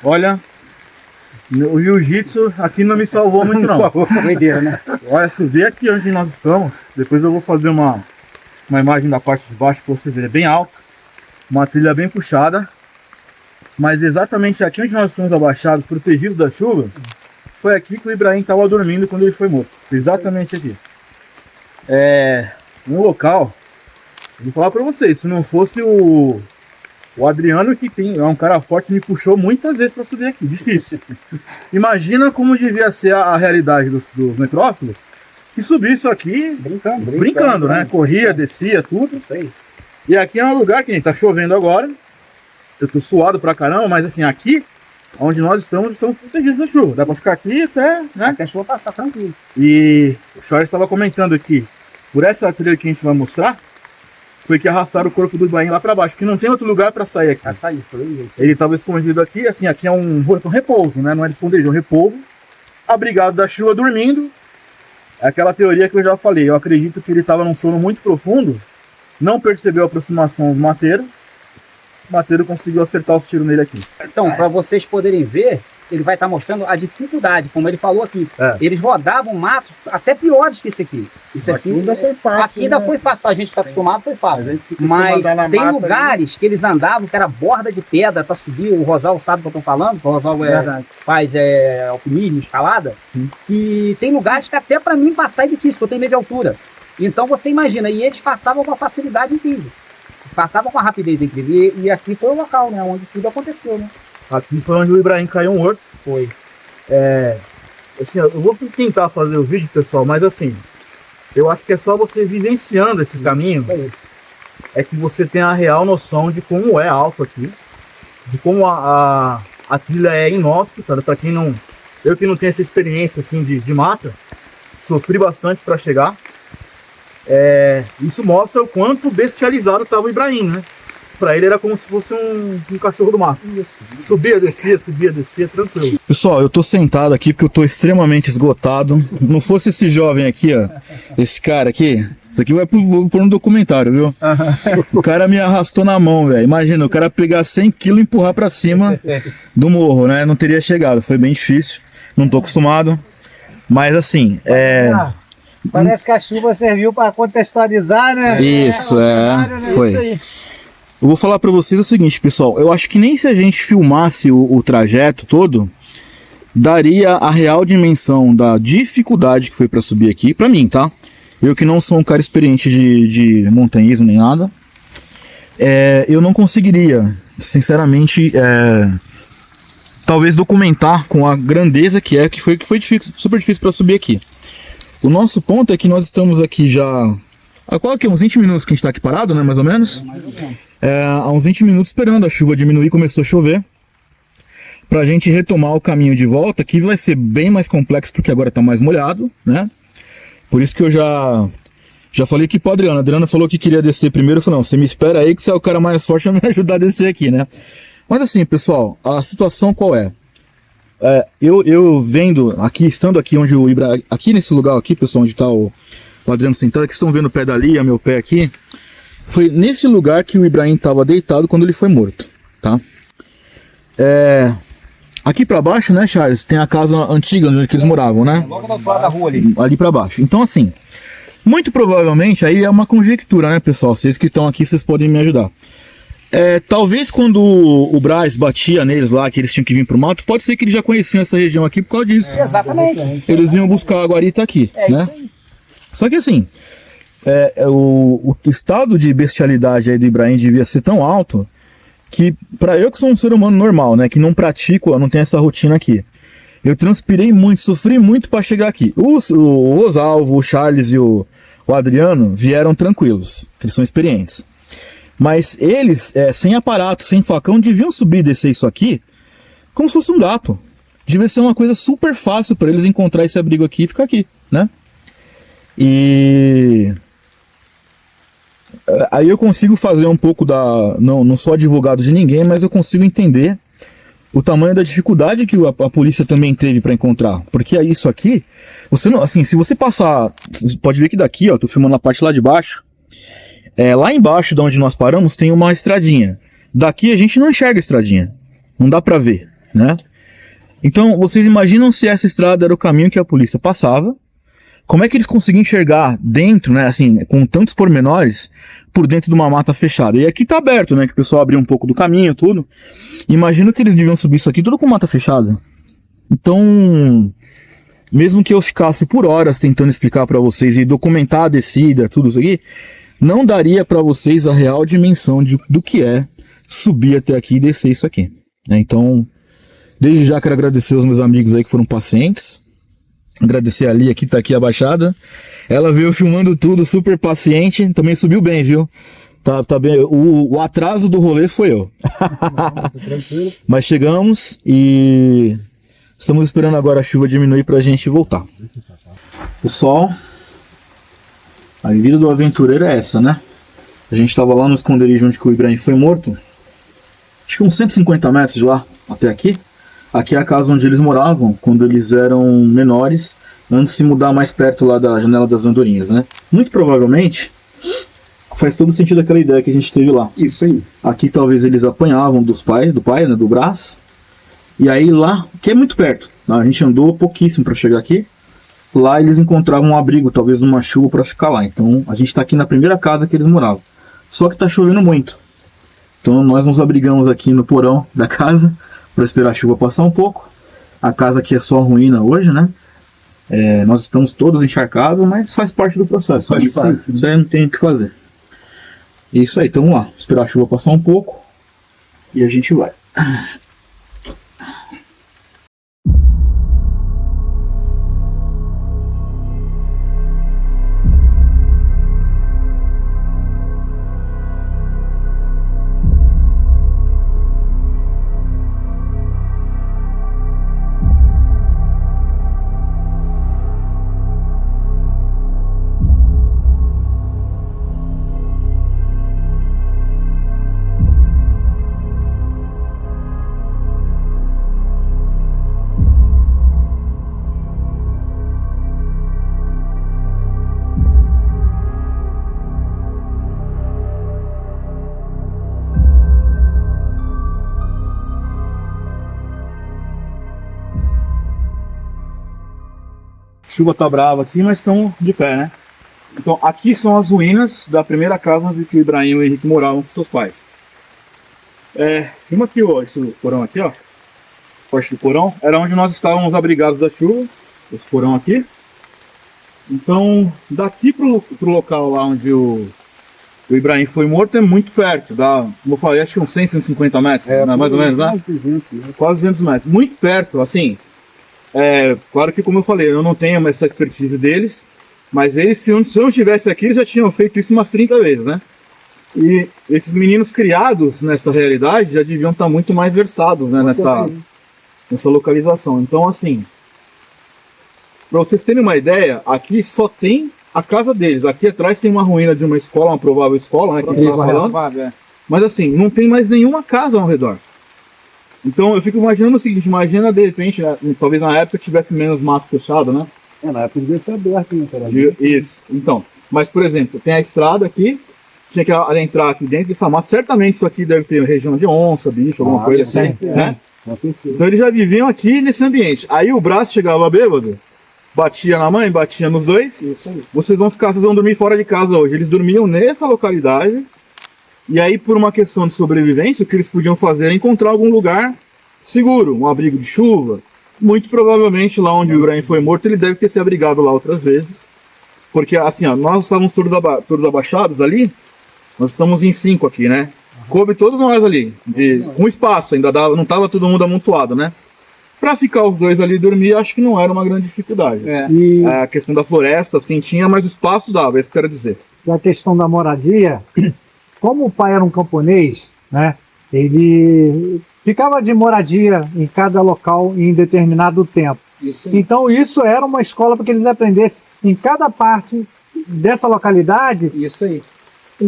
Olha, o jiu-jitsu aqui não me salvou muito não. Doideira, né? Olha, subir aqui onde nós estamos, depois eu vou fazer uma imagem da parte de baixo para você ver, é bem alto, uma trilha bem puxada, mas exatamente aqui onde nós estamos abaixados, protegidos da chuva, foi aqui que o Ibrahim estava dormindo quando ele foi morto, exatamente aqui. É um local, vou falar para vocês, se não fosse o Adriano, que é um cara forte, me puxou muitas vezes para subir aqui, difícil. Imagina como devia ser a realidade dos necrófilos, que subir isso aqui brincando, né? Corria, descia, tudo. Isso aí. E aqui é um lugar que tá chovendo agora, eu tô suado pra caramba, mas assim, aqui, onde nós estamos protegidos da chuva. Dá pra ficar aqui até, né? Até a chuva passar tranquilo. E o Charles estava comentando aqui, por essa trilha que a gente vai mostrar, foi que arrastaram o corpo do Ibrahim lá pra baixo, porque não tem outro lugar pra sair aqui. Ele estava escondido aqui, assim, aqui é um repouso, né? Não é esconderijo, é um repouso. Abrigado da chuva, dormindo. É aquela teoria que eu já falei. Eu acredito que ele estava num sono muito profundo, não percebeu a aproximação do mateiro. O mateiro conseguiu acertar os tiros nele aqui. Então, para vocês poderem ver, ele vai estar mostrando a dificuldade, como ele falou aqui. Eles rodavam matos até piores que esse aqui. Isso aqui ainda foi fácil. Aqui ainda foi fácil, pra gente que está acostumado, foi fácil. Mas tem lugares que eles andavam, que era borda de pedra para subir. O Rosal sabe o que eu estou falando, o Rosal faz alpinismo, escalada. Sim. E tem lugares que até para mim passar é difícil, porque eu tenho medo de altura. Então você imagina, e eles passavam com uma facilidade incrível. Eles passavam com uma rapidez incrível. E aqui foi o local, né, onde tudo aconteceu, né? Aqui foi onde o Ibrahim caiu morto. Foi. Assim, eu vou tentar fazer o vídeo, pessoal, mas assim, eu acho que é só você vivenciando esse caminho é que você tenha a real noção de como é alto aqui, de como a trilha é inóspita, para quem não... Eu que não tenho essa experiência assim de mata, sofri bastante para chegar. Isso mostra o quanto bestializado estava o Ibrahim, né? Para ele era como se fosse um cachorro do mato. Subia, descia, tranquilo. Pessoal, eu tô sentado aqui porque eu tô extremamente esgotado. Não fosse esse jovem aqui, ó, esse cara aqui, isso aqui vai por um documentário, viu? O cara me arrastou na mão, velho. Imagina, o cara pegar 100 kg e empurrar pra cima do morro, né? Não teria chegado, foi bem difícil. Não tô acostumado. Mas assim, Parece que a chuva serviu para contextualizar, né? Isso, foi. Isso aí. Eu vou falar pra vocês o seguinte, pessoal. Eu acho que nem se a gente filmasse o trajeto todo, daria a real dimensão da dificuldade que foi pra subir aqui. Pra mim, tá? Eu que não sou um cara experiente de montanhismo nem nada, eu não conseguiria, sinceramente, talvez documentar com a grandeza que foi difícil, super difícil pra subir aqui. O nosso ponto é que nós estamos aqui já há uns 20 minutos que a gente está aqui parado, né, mais ou menos? Há uns 20 minutos esperando a chuva diminuir, começou a chover. Pra gente retomar o caminho de volta, que vai ser bem mais complexo porque agora tá mais molhado, né? Por isso que eu já falei aqui pra Adriana. A Adriana falou que queria descer primeiro. Eu falei, não, você me espera aí que você é o cara mais forte a me ajudar a descer aqui, né? Mas assim, pessoal, a situação qual é? Eu vendo aqui, estando aqui onde o Ibrahim, aqui nesse lugar aqui, pessoal, onde tá o Adriano sentado, que estão vendo o pé dali, meu pé aqui, foi nesse lugar que o Ibrahim estava deitado quando ele foi morto, tá? Aqui pra baixo, né, Charles, tem a casa antiga onde eles moravam, né? Logo do outro lado da rua ali. Ali pra baixo. Então, assim, muito provavelmente, aí é uma conjectura, né, pessoal? Vocês que estão aqui, vocês podem me ajudar. Talvez quando o Braz batia neles lá, que eles tinham que vir pro mato, pode ser que eles já conheciam essa região aqui por causa disso. Exatamente. Eles iam buscar a guarita aqui, né? Só que assim, o estado de bestialidade aí do Ibrahim devia ser tão alto que, pra eu que sou um ser humano normal, né, que não pratico, não tenho essa rotina aqui, eu transpirei muito, sofri muito para chegar aqui. O Rosalvo, o Charles e o Adriano vieram tranquilos, que eles são experientes. Mas eles, sem aparato, sem facão, deviam subir e descer isso aqui como se fosse um gato. Devia ser uma coisa super fácil para eles encontrar esse abrigo aqui e ficar aqui, né? E aí eu consigo fazer um pouco não sou advogado de ninguém, mas eu consigo entender o tamanho da dificuldade que a polícia também teve para encontrar. Porque isso aqui, você não, assim, se você passar, você pode ver que daqui, ó, tô filmando a parte lá de baixo. Lá embaixo de onde nós paramos tem uma estradinha. Daqui a gente não enxerga a estradinha. Não dá pra ver, né? Então, vocês imaginam se essa estrada era o caminho que a polícia passava. Como é que eles conseguiam enxergar dentro, né? Assim, com tantos pormenores, por dentro de uma mata fechada. E aqui tá aberto, né? Que o pessoal abriu um pouco do caminho, tudo. Imagino que eles deviam subir isso aqui tudo com mata fechada. Então, mesmo que eu ficasse por horas tentando explicar pra vocês e documentar a descida, tudo isso aqui, não daria para vocês a real dimensão do que é subir até aqui e descer isso aqui, né? Então, desde já quero agradecer aos meus amigos aí que foram pacientes, agradecer a Lia que tá aqui abaixada, ela veio filmando tudo, super paciente, também subiu bem, viu? Tá bem, o atraso do rolê foi eu. Mas chegamos e estamos esperando agora a chuva diminuir pra gente voltar. Pessoal, a vida do aventureiro é essa, né? A gente estava lá no esconderijo onde o Ibrahim foi morto. Acho que uns 150 metros de lá até aqui. Aqui é a casa onde eles moravam quando eles eram menores, antes de se mudar mais perto lá da janela das andorinhas, né? Muito provavelmente faz todo sentido aquela ideia que a gente teve lá. Isso aí. Aqui talvez eles apanhavam do pai, né, do Brás. E aí lá, que é muito perto, a gente andou pouquíssimo para chegar aqui. Lá eles encontravam um abrigo, talvez numa chuva, para ficar lá. Então a gente está aqui na primeira casa que eles moravam. Só que está chovendo muito. Então nós nos abrigamos aqui no porão da casa para esperar a chuva passar um pouco. A casa aqui é só ruína hoje, né? Nós estamos todos encharcados, mas faz parte do processo. Isso aí não tem o que fazer. Isso aí, então vamos lá. Esperar a chuva passar um pouco e a gente vai. chuva tá brava aqui, mas estão de pé, né? Então, aqui são as ruínas da primeira casa onde o Ibrahim e o Henrique moravam com seus pais. Filma aqui, ó, esse porão aqui, ó. Parte do porão. Era onde nós estávamos abrigados da chuva. Esse porão aqui. Então, daqui pro local lá onde o Ibrahim foi morto é muito perto. Como eu falei, acho que uns 100, 150 metros, né? Mais ou menos, né? Quase 200 metros. Muito perto, assim. Claro que, como eu falei, eu não tenho essa expertise deles. Mas eles, se eu não estivesse aqui, eles já tinham feito isso umas 30 vezes, né? E esses meninos criados nessa realidade já deviam estar muito mais versados, né, nessa localização. Então, assim, para vocês terem uma ideia, aqui só tem a casa deles. Aqui atrás tem uma ruína de uma escola, uma provável escola, né, que a gente estava falando. Mas assim, não tem mais nenhuma casa ao redor. Então eu fico imaginando o seguinte, imagina de repente, talvez na época tivesse menos mato fechado, né? Na época devia ser aberto, né, cara? Isso, então. Mas, por exemplo, tem a estrada aqui, tinha que entrar aqui dentro dessa mata. Certamente isso aqui deve ter região de onça, bicho, alguma coisa assim, né? Então eles já viviam aqui nesse ambiente. Aí o braço chegava bêbado, batia na mãe, batia nos dois. Isso aí. Vocês vão dormir fora de casa hoje. Eles dormiam nessa localidade. E aí, por uma questão de sobrevivência, o que eles podiam fazer era encontrar algum lugar seguro, um abrigo de chuva. Muito provavelmente lá onde o Ibrahim foi morto, ele deve ter se abrigado lá outras vezes. Porque assim, ó, nós estávamos todos abaixados ali, nós estamos em 5 aqui, né? Coube todos nós ali, com espaço, ainda não estava todo mundo amontoado, né? Para ficar os dois ali e dormir, acho que não era uma grande dificuldade. E a questão da floresta, assim, tinha, mas o espaço dava, é isso que eu quero dizer. E a questão da moradia, como o pai era um camponês, né? Ele ficava de moradia em cada local em determinado tempo. Então isso era uma escola para que eles aprendessem em cada parte dessa localidade. Isso aí.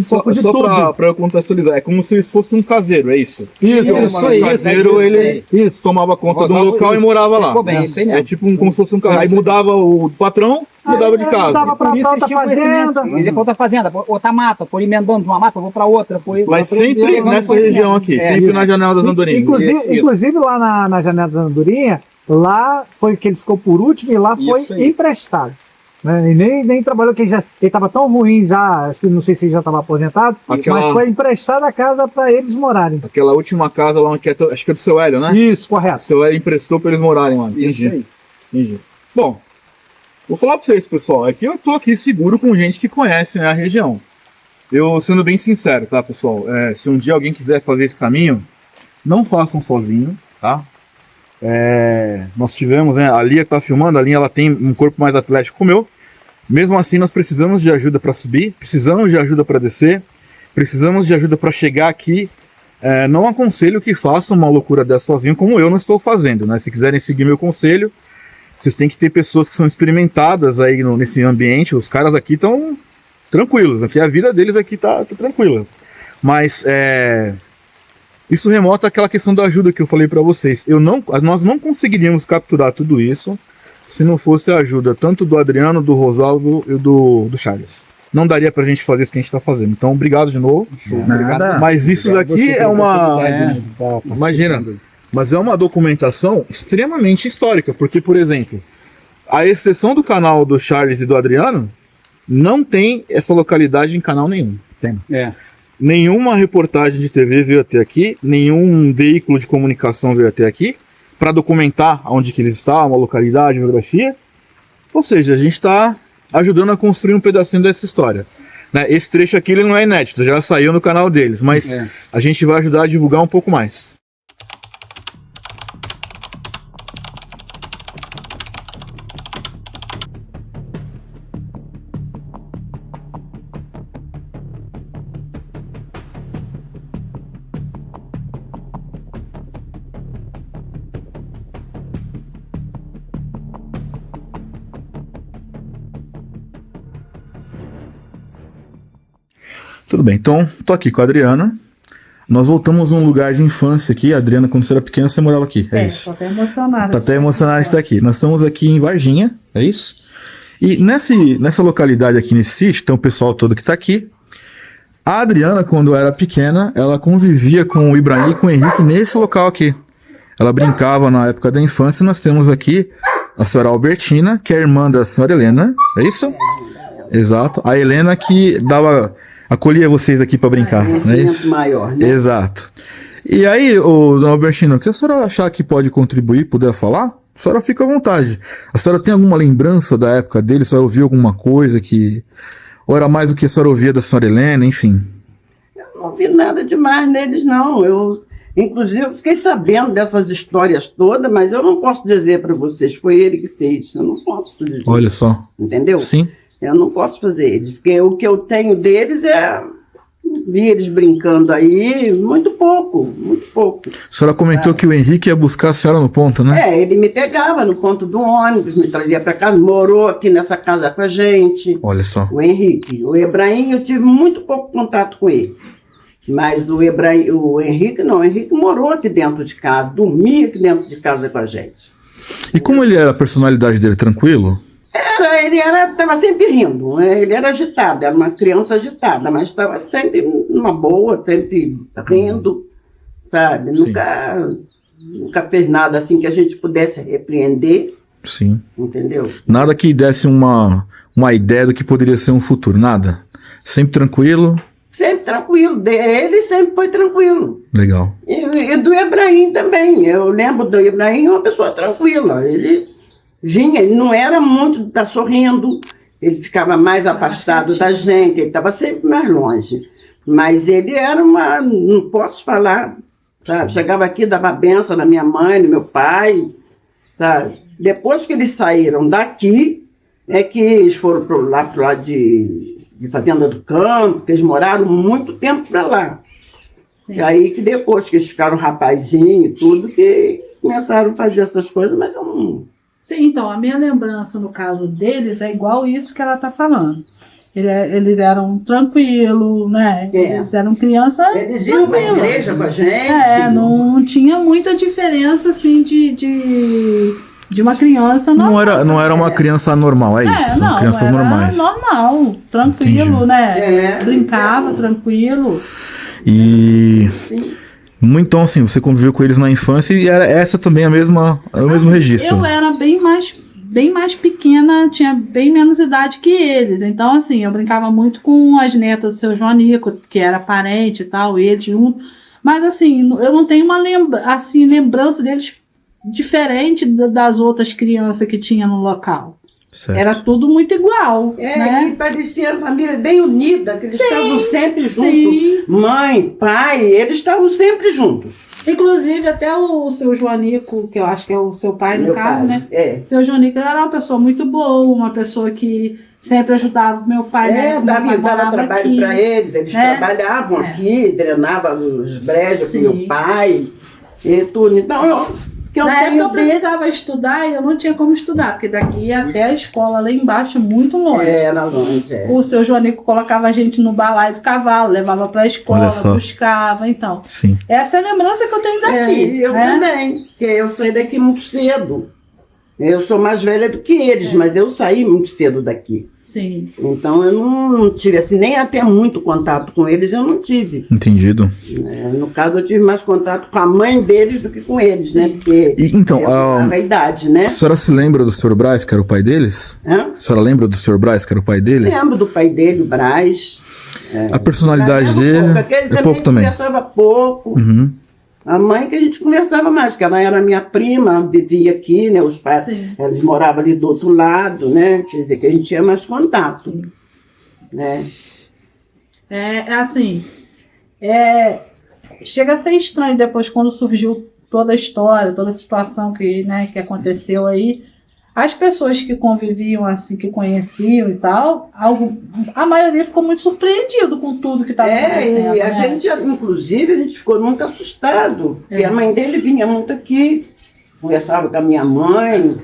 Pouco de tudo. Só para eu contextualizar, é como se fosse um caseiro, é isso? Isso aí. O caseiro, ele tomava conta do local e morava lá. Bem, isso aí mesmo. É tipo como se fosse um caseiro. Aí mudava o patrão, mudava de casa. Mudava para outra fazenda. Ele ia para outra fazenda, outra mata, foi emendando de uma mata, vou para outra. Mas sempre nessa região aqui, sempre na Janela das Andorinhas. Inclusive lá na Janela das Andorinhas, lá foi que ele ficou por último e lá foi emprestado. Né? E nem trabalhou, que ele estava tão ruim já, acho que não sei se ele já estava aposentado, mas foi emprestada a casa para eles morarem. Aquela última casa lá, que acho que é do seu Hélio, né? Isso, correto. O seu Hélio emprestou para eles morarem lá. Isso aí. Entendi. Bom, vou falar para vocês, pessoal, é que eu tô aqui seguro com gente que conhece, né, a região. Eu, sendo bem sincero, tá, pessoal? Se um dia alguém quiser fazer esse caminho, não façam sozinho, tá? Nós tivemos, né, a Lia que tá filmando, a Lia ela tem um corpo mais atlético que o meu. Mesmo assim, nós precisamos de ajuda para subir, precisamos de ajuda para descer, precisamos de ajuda para chegar aqui. Não aconselho que façam uma loucura dessa sozinho, como eu não estou fazendo, né? Se quiserem seguir meu conselho, vocês têm que ter pessoas que são experimentadas aí nesse ambiente. Os caras aqui estão tranquilos, aqui a vida deles aqui tá tranquila. Mas isso remota àquela questão da ajuda que eu falei para vocês. Nós não conseguiríamos capturar tudo isso se não fosse a ajuda tanto do Adriano, do Rosaldo e do Charles. Não daria pra gente fazer isso que a gente tá fazendo. Então, obrigado de novo. Mas isso daqui é uma... Imagina, mas é uma documentação extremamente histórica, porque, por exemplo, a exceção do canal do Charles e do Adriano, não tem essa localidade em canal nenhum. Tem. Nenhuma reportagem de TV veio até aqui, nenhum veículo de comunicação veio até aqui para documentar onde que eles estavam, a localidade, a geografia. Ou seja, a gente está ajudando a construir um pedacinho dessa história. Né? Esse trecho aqui ele não é inédito, já saiu no canal deles, mas a gente vai ajudar a divulgar um pouco mais. Tudo bem, então tô aqui com a Adriana. Nós voltamos a um lugar de infância aqui. A Adriana, quando você era pequena, você morava aqui. É isso. Tô até emocionada. Tá até emocionada de estar aqui. Nós estamos aqui em Varginha, é isso? E nessa localidade aqui, nesse sítio, tem o pessoal todo que tá aqui. A Adriana, quando era pequena, ela convivia com o Ibrahim e com o Henrique nesse local aqui. Ela brincava na época da infância. Nós temos aqui a senhora Albertina, que é irmã da senhora Helena, é isso? Exato. A Helena que acolhia vocês aqui para brincar, não é isso? Maior, né? Exato. E aí, dona Albertina, o que a senhora achar que pode contribuir, puder falar, a senhora fica à vontade. A senhora tem alguma lembrança da época dele? A senhora ouviu alguma coisa que... Ou era mais do que a senhora ouvia da senhora Helena, enfim? Eu não vi nada demais neles, não. Inclusive, eu fiquei sabendo dessas histórias todas, mas eu não posso dizer para vocês, foi ele que fez. Eu não posso dizer. Olha só. Entendeu? Sim. Eu não posso fazer eles, porque o que eu tenho deles é... Vi eles brincando aí, muito pouco, muito pouco. A senhora comentou que o Henrique ia buscar a senhora no ponto, né? Ele me pegava no ponto do ônibus, me trazia para casa, morou aqui nessa casa com a gente. Olha só. O Henrique. O Ebrahim, eu tive muito pouco contato com ele. Mas o Henrique não, o Henrique morou aqui dentro de casa, dormia aqui dentro de casa com a gente. E como ele era a personalidade dele? Tranquilo? Estava sempre rindo, ele era agitado, era uma criança agitada, mas estava sempre numa boa, sempre rindo, sabe? Nunca fez nada assim que a gente pudesse repreender. Sim. Entendeu? Nada que desse uma ideia do que poderia ser um futuro, nada? Sempre tranquilo? Sempre tranquilo, ele sempre foi tranquilo. Legal. E do Ebrahim também, eu lembro do Ebrahim, uma pessoa tranquila, ele não era muito de estar sorrindo, ele ficava mais afastado da gente, ele estava sempre mais longe. Mas ele era não posso falar, sabe? Chegava aqui, dava benção na minha mãe, no meu pai, sabe? Depois que eles saíram daqui, é que eles foram pro lado de Fazenda do Campo, que eles moraram muito tempo para lá. Sim. E aí que depois que eles ficaram rapazinho e tudo, que começaram a fazer essas coisas, mas eu não... Sim, então, a minha lembrança no caso deles é igual isso que ela está falando. Eles eram tranquilos, né? Eles eram crianças. Eles iam para a igreja com a gente. Não tinha muita diferença assim de uma criança normal. Não era uma criança normal, é isso? São crianças normais. Normal, tranquilo, entendi. Né? Brincava, tranquilo. E. Então, assim, você conviveu com eles na infância e era essa também o mesmo registro. Eu era bem mais pequena, tinha bem menos idade que eles. Então, assim, eu brincava muito com as netas do seu Joanico, que era parente e tal, eles junto. Mas, assim, eu não tenho uma lembrança deles diferente das outras crianças que tinha no local. Certo. Era tudo muito igual. Né? E parecia uma família bem unida, que eles estavam sempre juntos. Sim. Mãe, pai, eles estavam sempre juntos. Inclusive, até o seu Joanico, que eu acho que é o seu pai, no caso, pai, né? Seu Joanico era uma pessoa muito boa, uma pessoa que sempre ajudava o meu pai. Dava trabalho para eles trabalhavam aqui, drenavam os brejos com meu pai e tudo. Então, na época eu precisava estudar e eu não tinha como estudar, porque daqui até a escola lá embaixo é muito longe. Era longe, O seu Joanico colocava a gente no balaio do cavalo, levava para a escola, buscava, então. Sim. Essa é a lembrança que eu tenho daqui. Eu também, porque eu saí daqui muito cedo. Eu sou mais velha do que eles, mas eu saí muito cedo daqui. Sim. Então eu não tive, assim, nem até muito contato com eles, eu não tive. Entendido. No caso, eu tive mais contato com a mãe deles do que com eles, né? Porque então, a idade, né? A senhora se lembra do Sr. Braz, que era o pai deles? Hã? A senhora lembra do Sr. Braz, que era o pai deles? Lembro do pai dele, o Braz. A personalidade dele é pouco também. Conversava pouco. Uhum. A mãe que a gente conversava mais, porque ela era minha prima, vivia aqui, né? Os pais, eles moravam ali do outro lado, né? Quer dizer, que a gente tinha mais contato, né? Chega a ser estranho depois, quando surgiu toda a história, toda a situação que aconteceu aí. As pessoas que conviviam, assim, que conheciam e tal, a maioria ficou muito surpreendido com tudo que estava acontecendo. E a gente, inclusive, a gente ficou muito assustado. Porque a mãe dele vinha muito aqui, conversava com a minha mãe.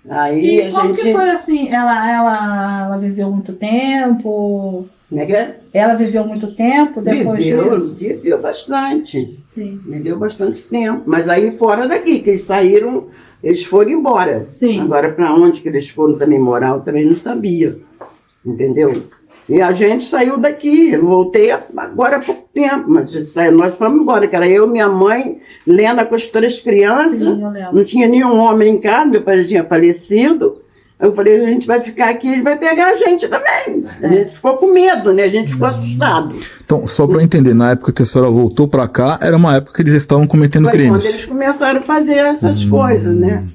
Aí e como que foi assim? Ela viveu muito tempo? Como é que é? Ela viveu muito tempo depois disso? Viveu bastante. Sim. Viveu bastante tempo. Mas aí fora daqui, que eles saíram... Eles foram embora. Sim. Agora, para onde que eles foram também morar, eu também não sabia. Entendeu? E a gente saiu daqui, eu voltei agora há pouco tempo, mas nós fomos embora, que era eu, minha mãe, Lena com as 3 crianças, Sim, eu lembro. não tinha nenhum homem em casa, meu pai já tinha falecido. Eu falei, a gente vai ficar aqui, ele vai pegar a gente também. A gente ficou com medo, né? A gente ficou assustado. Então, só para entender, na época que a senhora voltou para cá, era uma época que eles estavam cometendo Foi crimes. quando eles começaram a fazer essas coisas, né?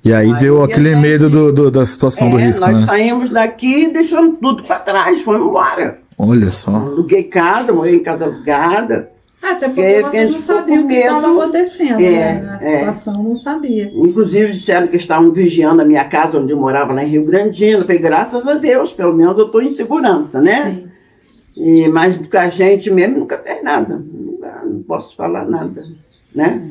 E aí deu Aí aquele a gente- medo da situação do risco, nós né? saímos daqui e deixamos tudo para trás, fomos embora. Olha só. Aluguei casa, morei em casa alugada. Até Porque porque a vocês gente não ficou sabiam com o que estava medo. acontecendo, né? A situação não sabia. Inclusive disseram que estavam vigiando a minha casa onde eu morava lá em Rio Grandino. Eu falei, graças a Deus, pelo menos eu estou em segurança, né? Sim. Mas com a gente mesmo nunca fez nada. Não posso falar nada, né?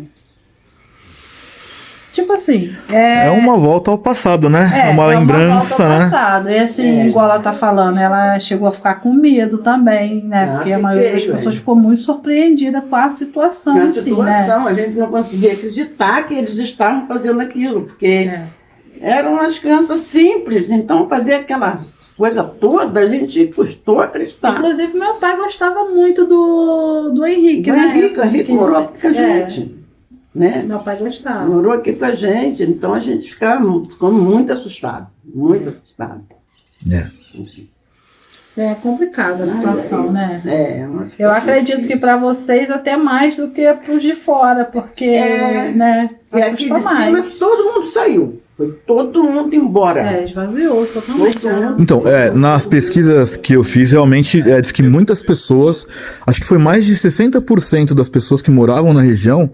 Tipo assim, É uma volta ao passado, né? É uma lembrança, volta ao né? passado. E assim, igual ela tá falando, ela chegou a ficar com medo também, né? Ah, Porque a maioria das fiquei, pessoas ficou muito surpreendida com a situação, Na assim, situação, a gente não conseguia acreditar que eles estavam fazendo aquilo, porque eram as crianças simples, então fazer aquela coisa toda, a gente custou acreditar. Inclusive, meu pai gostava muito do Henrique, O né? Henrique morou aqui com a gente, né? Meu pai gostava. Morou aqui com a gente, então a gente ficou muito assustado, muito assustado. É complicada a situação, né? É, uma Eu situação acredito que para vocês até mais do que para os de fora, porque, né? E aqui de assusta cima mais. todo mundo saiu, foi todo mundo embora. É, esvaziou totalmente. Todo mundo. Então, nas pesquisas que eu fiz, realmente, diz que muitas pessoas, acho que foi mais de 60% das pessoas que moravam na região,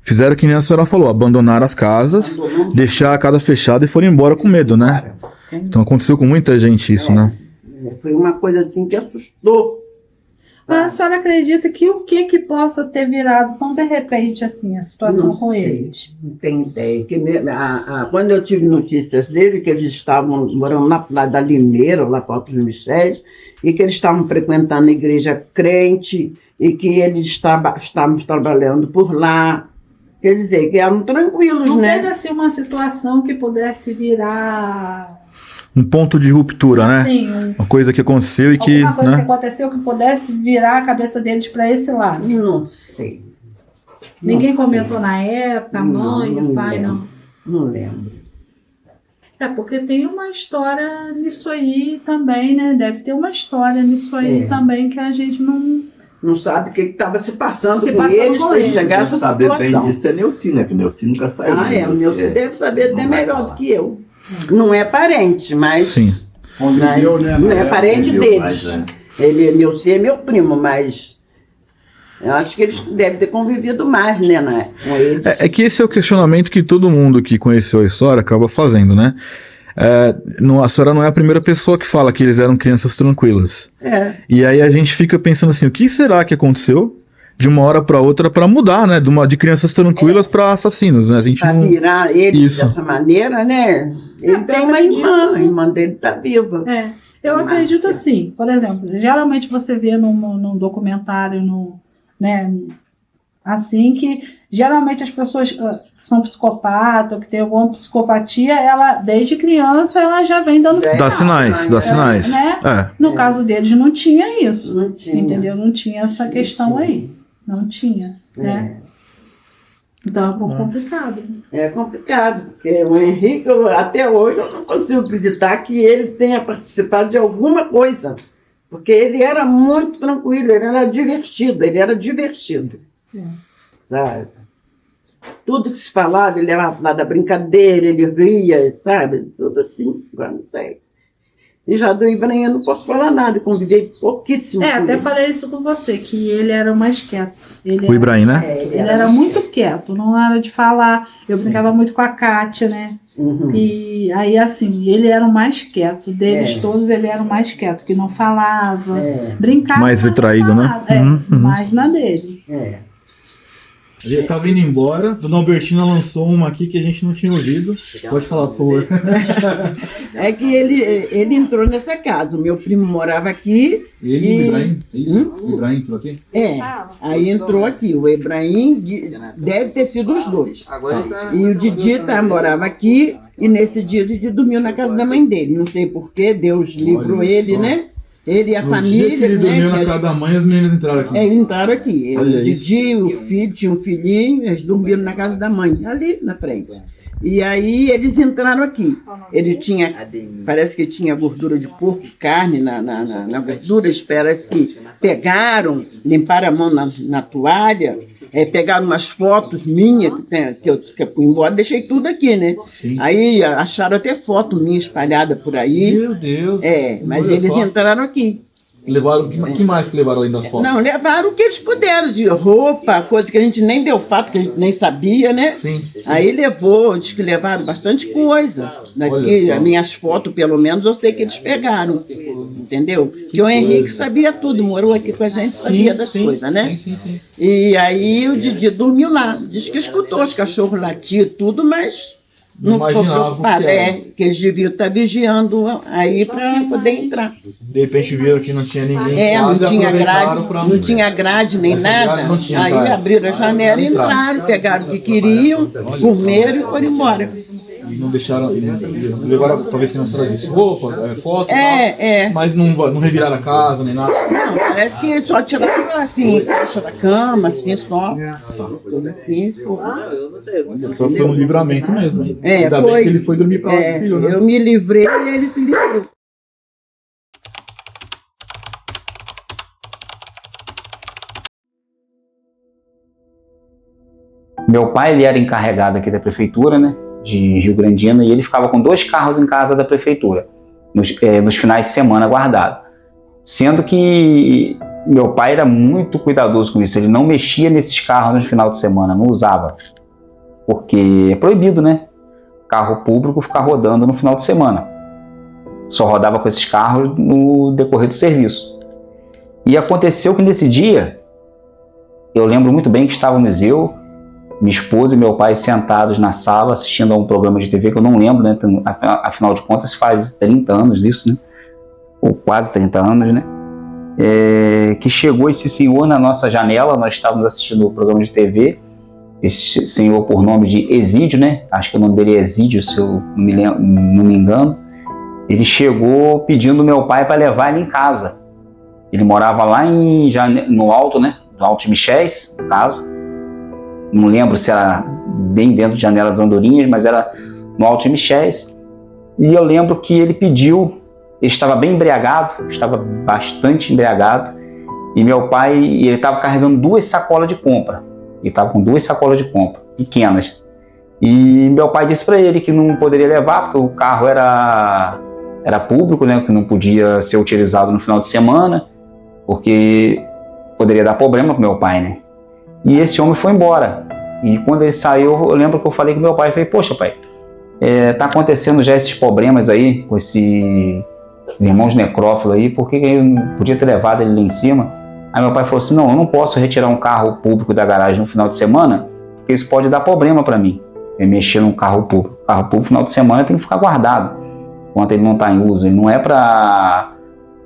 fizeram que nem a senhora falou, abandonaram as casas, deixar a casa fechada e foram embora com medo, né? Então aconteceu com muita gente isso, né? Foi uma coisa assim que assustou. Mas a senhora acredita que o que possa ter virado tão de repente assim a situação Não com sei. eles? Não tem ideia. Quando eu tive notícias dele, que eles estavam morando lá da Limeira, lá para Altos Mistérios, e que eles estavam frequentando a igreja crente, e que eles estavam trabalhando por lá. Quer dizer, que eram tranquilos, Não né? teve assim uma situação que pudesse virar Um ponto de ruptura, né? assim, Uma coisa que aconteceu e que, alguma coisa que né? aconteceu que pudesse virar a cabeça deles para esse lado? Não sei. Ninguém comentou na época, a mãe, o pai, lembro. não. Não lembro. É, porque tem uma história nisso aí também, né? Deve ter uma história nisso aí também que a gente Não sabe o que estava se passando Se com passando eles com para eles. chegar a essa saber bem situação. disso é Neuci, né? Que o Neuci nunca saiu. Ah, né? o meu filho deve saber até melhor do que eu. Não é parente, mas. Sim. Conviveu, né? Não é parente Conviveu deles. mais, né? Meu filho é meu primo, mas. Eu acho que eles devem ter convivido mais, né, com eles. É que esse é o questionamento que todo mundo que conheceu a história acaba fazendo, né? A senhora não é a primeira pessoa que fala que eles eram crianças tranquilas. É. E aí a gente fica pensando assim, o que será que aconteceu de uma hora para outra para mudar, né? De crianças tranquilas para assassinos, né? A gente Para não... virar eles Isso. dessa maneira, né? Ele tem uma irmã, a irmã dele está viva. É, eu Márcia. acredito assim, por exemplo, geralmente você vê num documentário, né, assim que geralmente as pessoas são psicopatas, ou que tem alguma psicopatia, ela desde criança ela já vem dando Dá sinais, dá sinais. né? No caso deles não tinha isso, Não tinha. entendeu? Não tinha essa questão aí, não tinha, né? Então é um pouco complicado. É complicado, porque o Henrique, até hoje, eu não consigo acreditar que ele tenha participado de alguma coisa. Porque ele era muito tranquilo, ele era divertido. Sabe? Tudo que se falava, ele era lá da brincadeira, ele ria, sabe? Tudo assim, agora não sei. E já do Ibrahim eu não posso falar nada, convivei pouquíssimo. com Até ele. falei isso com você, que ele era o mais quieto. O Ibrahim, né? Ele era muito quieto, não era de falar. Eu brincava muito com a Kátia, né? Uhum. E aí, assim, ele era o mais quieto. Deles todos, ele era o mais quieto, que não falava. Brincava. Mais mas não retraído, né? falava. Mais na dele. Ele tava indo embora, Dona Albertina lançou uma aqui que a gente não tinha ouvido. Pode falar, por favor. É que ele entrou nessa casa. O meu primo morava aqui. Ele e o Ibrahim? É isso? O Ibrahim entrou aqui? Aí entrou aqui. O Ibrahim deve ter sido os dois. E o Didi morava aqui. E nesse dia o Didi dormiu na casa da mãe dele. Não sei porquê, Deus livrou ele, né? Ele e a No família, dia que ele né? dormiu que na as- casa da mãe, as meninas entraram aqui. Eles entraram aqui. Olha De isso. dia, o filho, tinha um filhinho, eles dormiram na casa da mãe, ali na frente. E aí eles entraram aqui. Ele tinha, parece que tinha gordura de porco, carne na gordura, parece que pegaram, limparam a mão na toalha, pegaram umas fotos minhas que eu fui embora, deixei tudo aqui, né? Sim. Aí acharam até foto minha espalhada por aí. Meu Deus. Mas Olha eles só. entraram aqui. Levaram, que mais que levaram além das fotos? Não, levaram o que eles puderam, de roupa, coisa que a gente nem deu fato, que a gente nem sabia, né? Sim. Aí levou, diz que levaram bastante coisa. Olha Daqui, só. as minhas fotos, pelo menos, eu sei que eles pegaram. Entendeu? Que o Henrique sabia tudo, morou aqui com a gente, sabia das coisas, né? Sim. E aí o Didi dormiu lá. Diz que escutou os cachorros latir, tudo, mas não ficou Imaginava preocupado. que era. Que eles deviam estar vigiando aí para poder entrar. De repente viram que não tinha ninguém em Não casa e tinha aproveitaram grade, pra- não tinha grade nem Essa nada. grade não tinha, Aí cara. abriram a janela e entraram, pegaram o que queriam, comeram e foram embora. E não deixaram, eles levaram, talvez que não senhora disse, roupa, foto e É. tal, mas não reviraram a casa nem nada. Não, parece que só tiraram assim, caixa da cama, assim, só. Coisa assim. Pô. Só foi um livramento mesmo. Ainda bem foi. que ele foi dormir pra lá com o filho, né? Eu me livrei e ele se livrou. Meu pai, ele era encarregado aqui da prefeitura, né, de Rio Grandina, e ele ficava com 2 carros em casa da prefeitura, nos finais de semana guardado. Sendo que meu pai era muito cuidadoso com isso, ele não mexia nesses carros no final de semana, não usava, porque é proibido, né, carro público ficar rodando no final de semana. Só rodava com esses carros no decorrer do serviço. E aconteceu que nesse dia, eu lembro muito bem que estávamos eu, minha esposa e meu pai sentados na sala assistindo a um programa de TV que eu não lembro, né? Afinal de contas faz 30 anos disso, né? Ou quase 30 anos, né? Que chegou esse senhor na nossa janela, nós estávamos assistindo o programa de TV, esse senhor por nome de Exídio, né? Acho que o nome dele é Exídio, se eu não me engano. Ele chegou pedindo meu pai para levar ele em casa. Ele morava lá no alto, né? No Alto de Michés, no caso. Não lembro se era bem dentro de Janela das Andorinhas, mas era no Alto de Michés. E eu lembro que ele pediu, ele estava bem embriagado, estava bastante embriagado, e meu pai, ele estava carregando 2 sacolas de compra. Ele estava com 2 sacolas de compra, pequenas. E meu pai disse para ele que não poderia levar, porque o carro era público, né, que não podia ser utilizado no final de semana, porque poderia dar problema para meu pai, né? E esse homem foi embora. E quando ele saiu, eu lembro que eu falei com meu pai, falei, poxa pai, tá acontecendo já esses problemas aí, com esses irmãos necrófilos aí, por que eu não podia ter levado ele lá em cima? Aí meu pai falou assim, não, eu não posso retirar um carro público da garagem no final de semana, porque isso pode dar problema para mim, mexer num carro público. O carro público no final de semana tem que ficar guardado, enquanto ele não está em uso. Ele não é para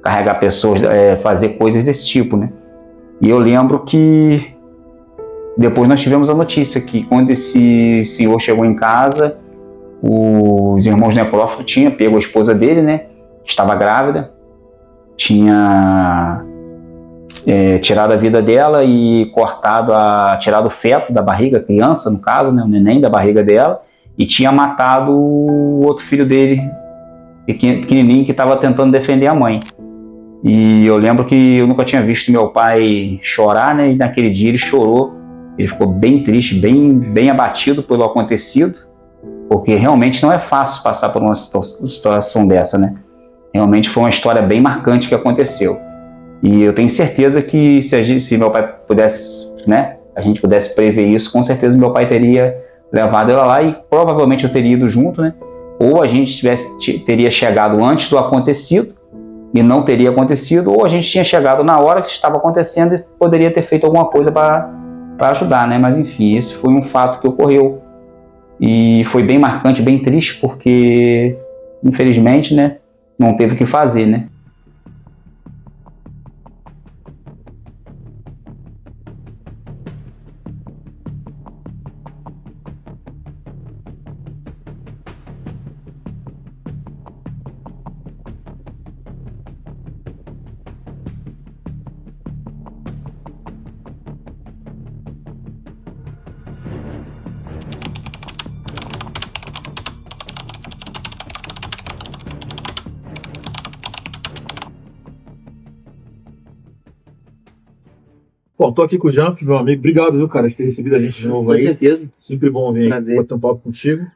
carregar pessoas, fazer coisas desse tipo, né? E eu lembro que depois nós tivemos a notícia que quando esse senhor chegou em casa, os irmãos necrófilos tinham pego a esposa dele, né? Estava grávida, tinha tirado a vida dela e tirado o feto da barriga, a criança no caso, né? O neném da barriga dela, e tinha matado o outro filho dele, pequenininho, que estava tentando defender a mãe. E eu lembro que eu nunca tinha visto meu pai chorar, né? E naquele dia ele chorou. Ele ficou bem triste, bem abatido pelo acontecido, porque realmente não é fácil passar por uma situação dessa, né? Realmente foi uma história bem marcante que aconteceu. E eu tenho certeza que se meu pai pudesse, né, a gente pudesse prever isso, com certeza meu pai teria levado ela lá e provavelmente eu teria ido junto, né? Ou a gente teria chegado antes do acontecido e não teria acontecido, ou a gente tinha chegado na hora que estava acontecendo e poderia ter feito alguma coisa para ajudar, né? Mas enfim, esse foi um fato que ocorreu e foi bem marcante, bem triste, porque infelizmente, né, não teve o que fazer, né? Bom, tô aqui com o Jamp, meu amigo. Obrigado, viu, cara, por ter recebido a gente de novo Com aí. certeza. Sempre bom vir Prazer. bater um papo contigo.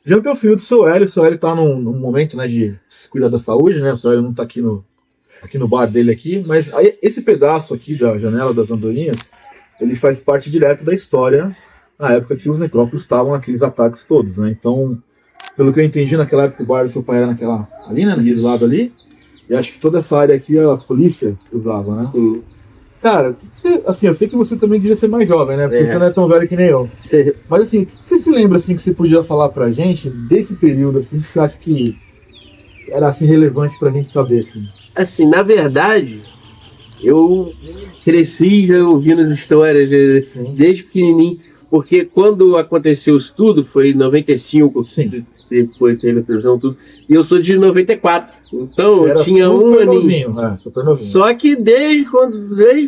Jamp é o filho do seu Hélio. O seu Hélio tá num momento, né, de se cuidar da saúde, né? O seu Hélio não tá aqui no bar dele aqui, mas aí, esse pedaço aqui da Janela das Andorinhas, ele faz parte direto da história na época que os necrófilos estavam naqueles ataques todos, né? Então, pelo que eu entendi, naquela época o bar do seu pai era ali, né, naquele lado ali, e acho que toda essa área aqui a polícia usava, né? Cara, assim, eu sei que você também devia ser mais jovem, né? Porque você não é tão velho que nem eu. Mas assim, você se lembra, assim, que você podia falar pra gente desse período, assim, que você acha que era, assim, relevante pra gente saber, assim? Assim, na verdade, eu cresci já ouvindo as histórias desde pequenininho, porque quando aconteceu isso tudo, foi em 95, depois teve a prisão, tudo, e eu sou de 94, então eu tinha um aninho. Super novinho. Só que desde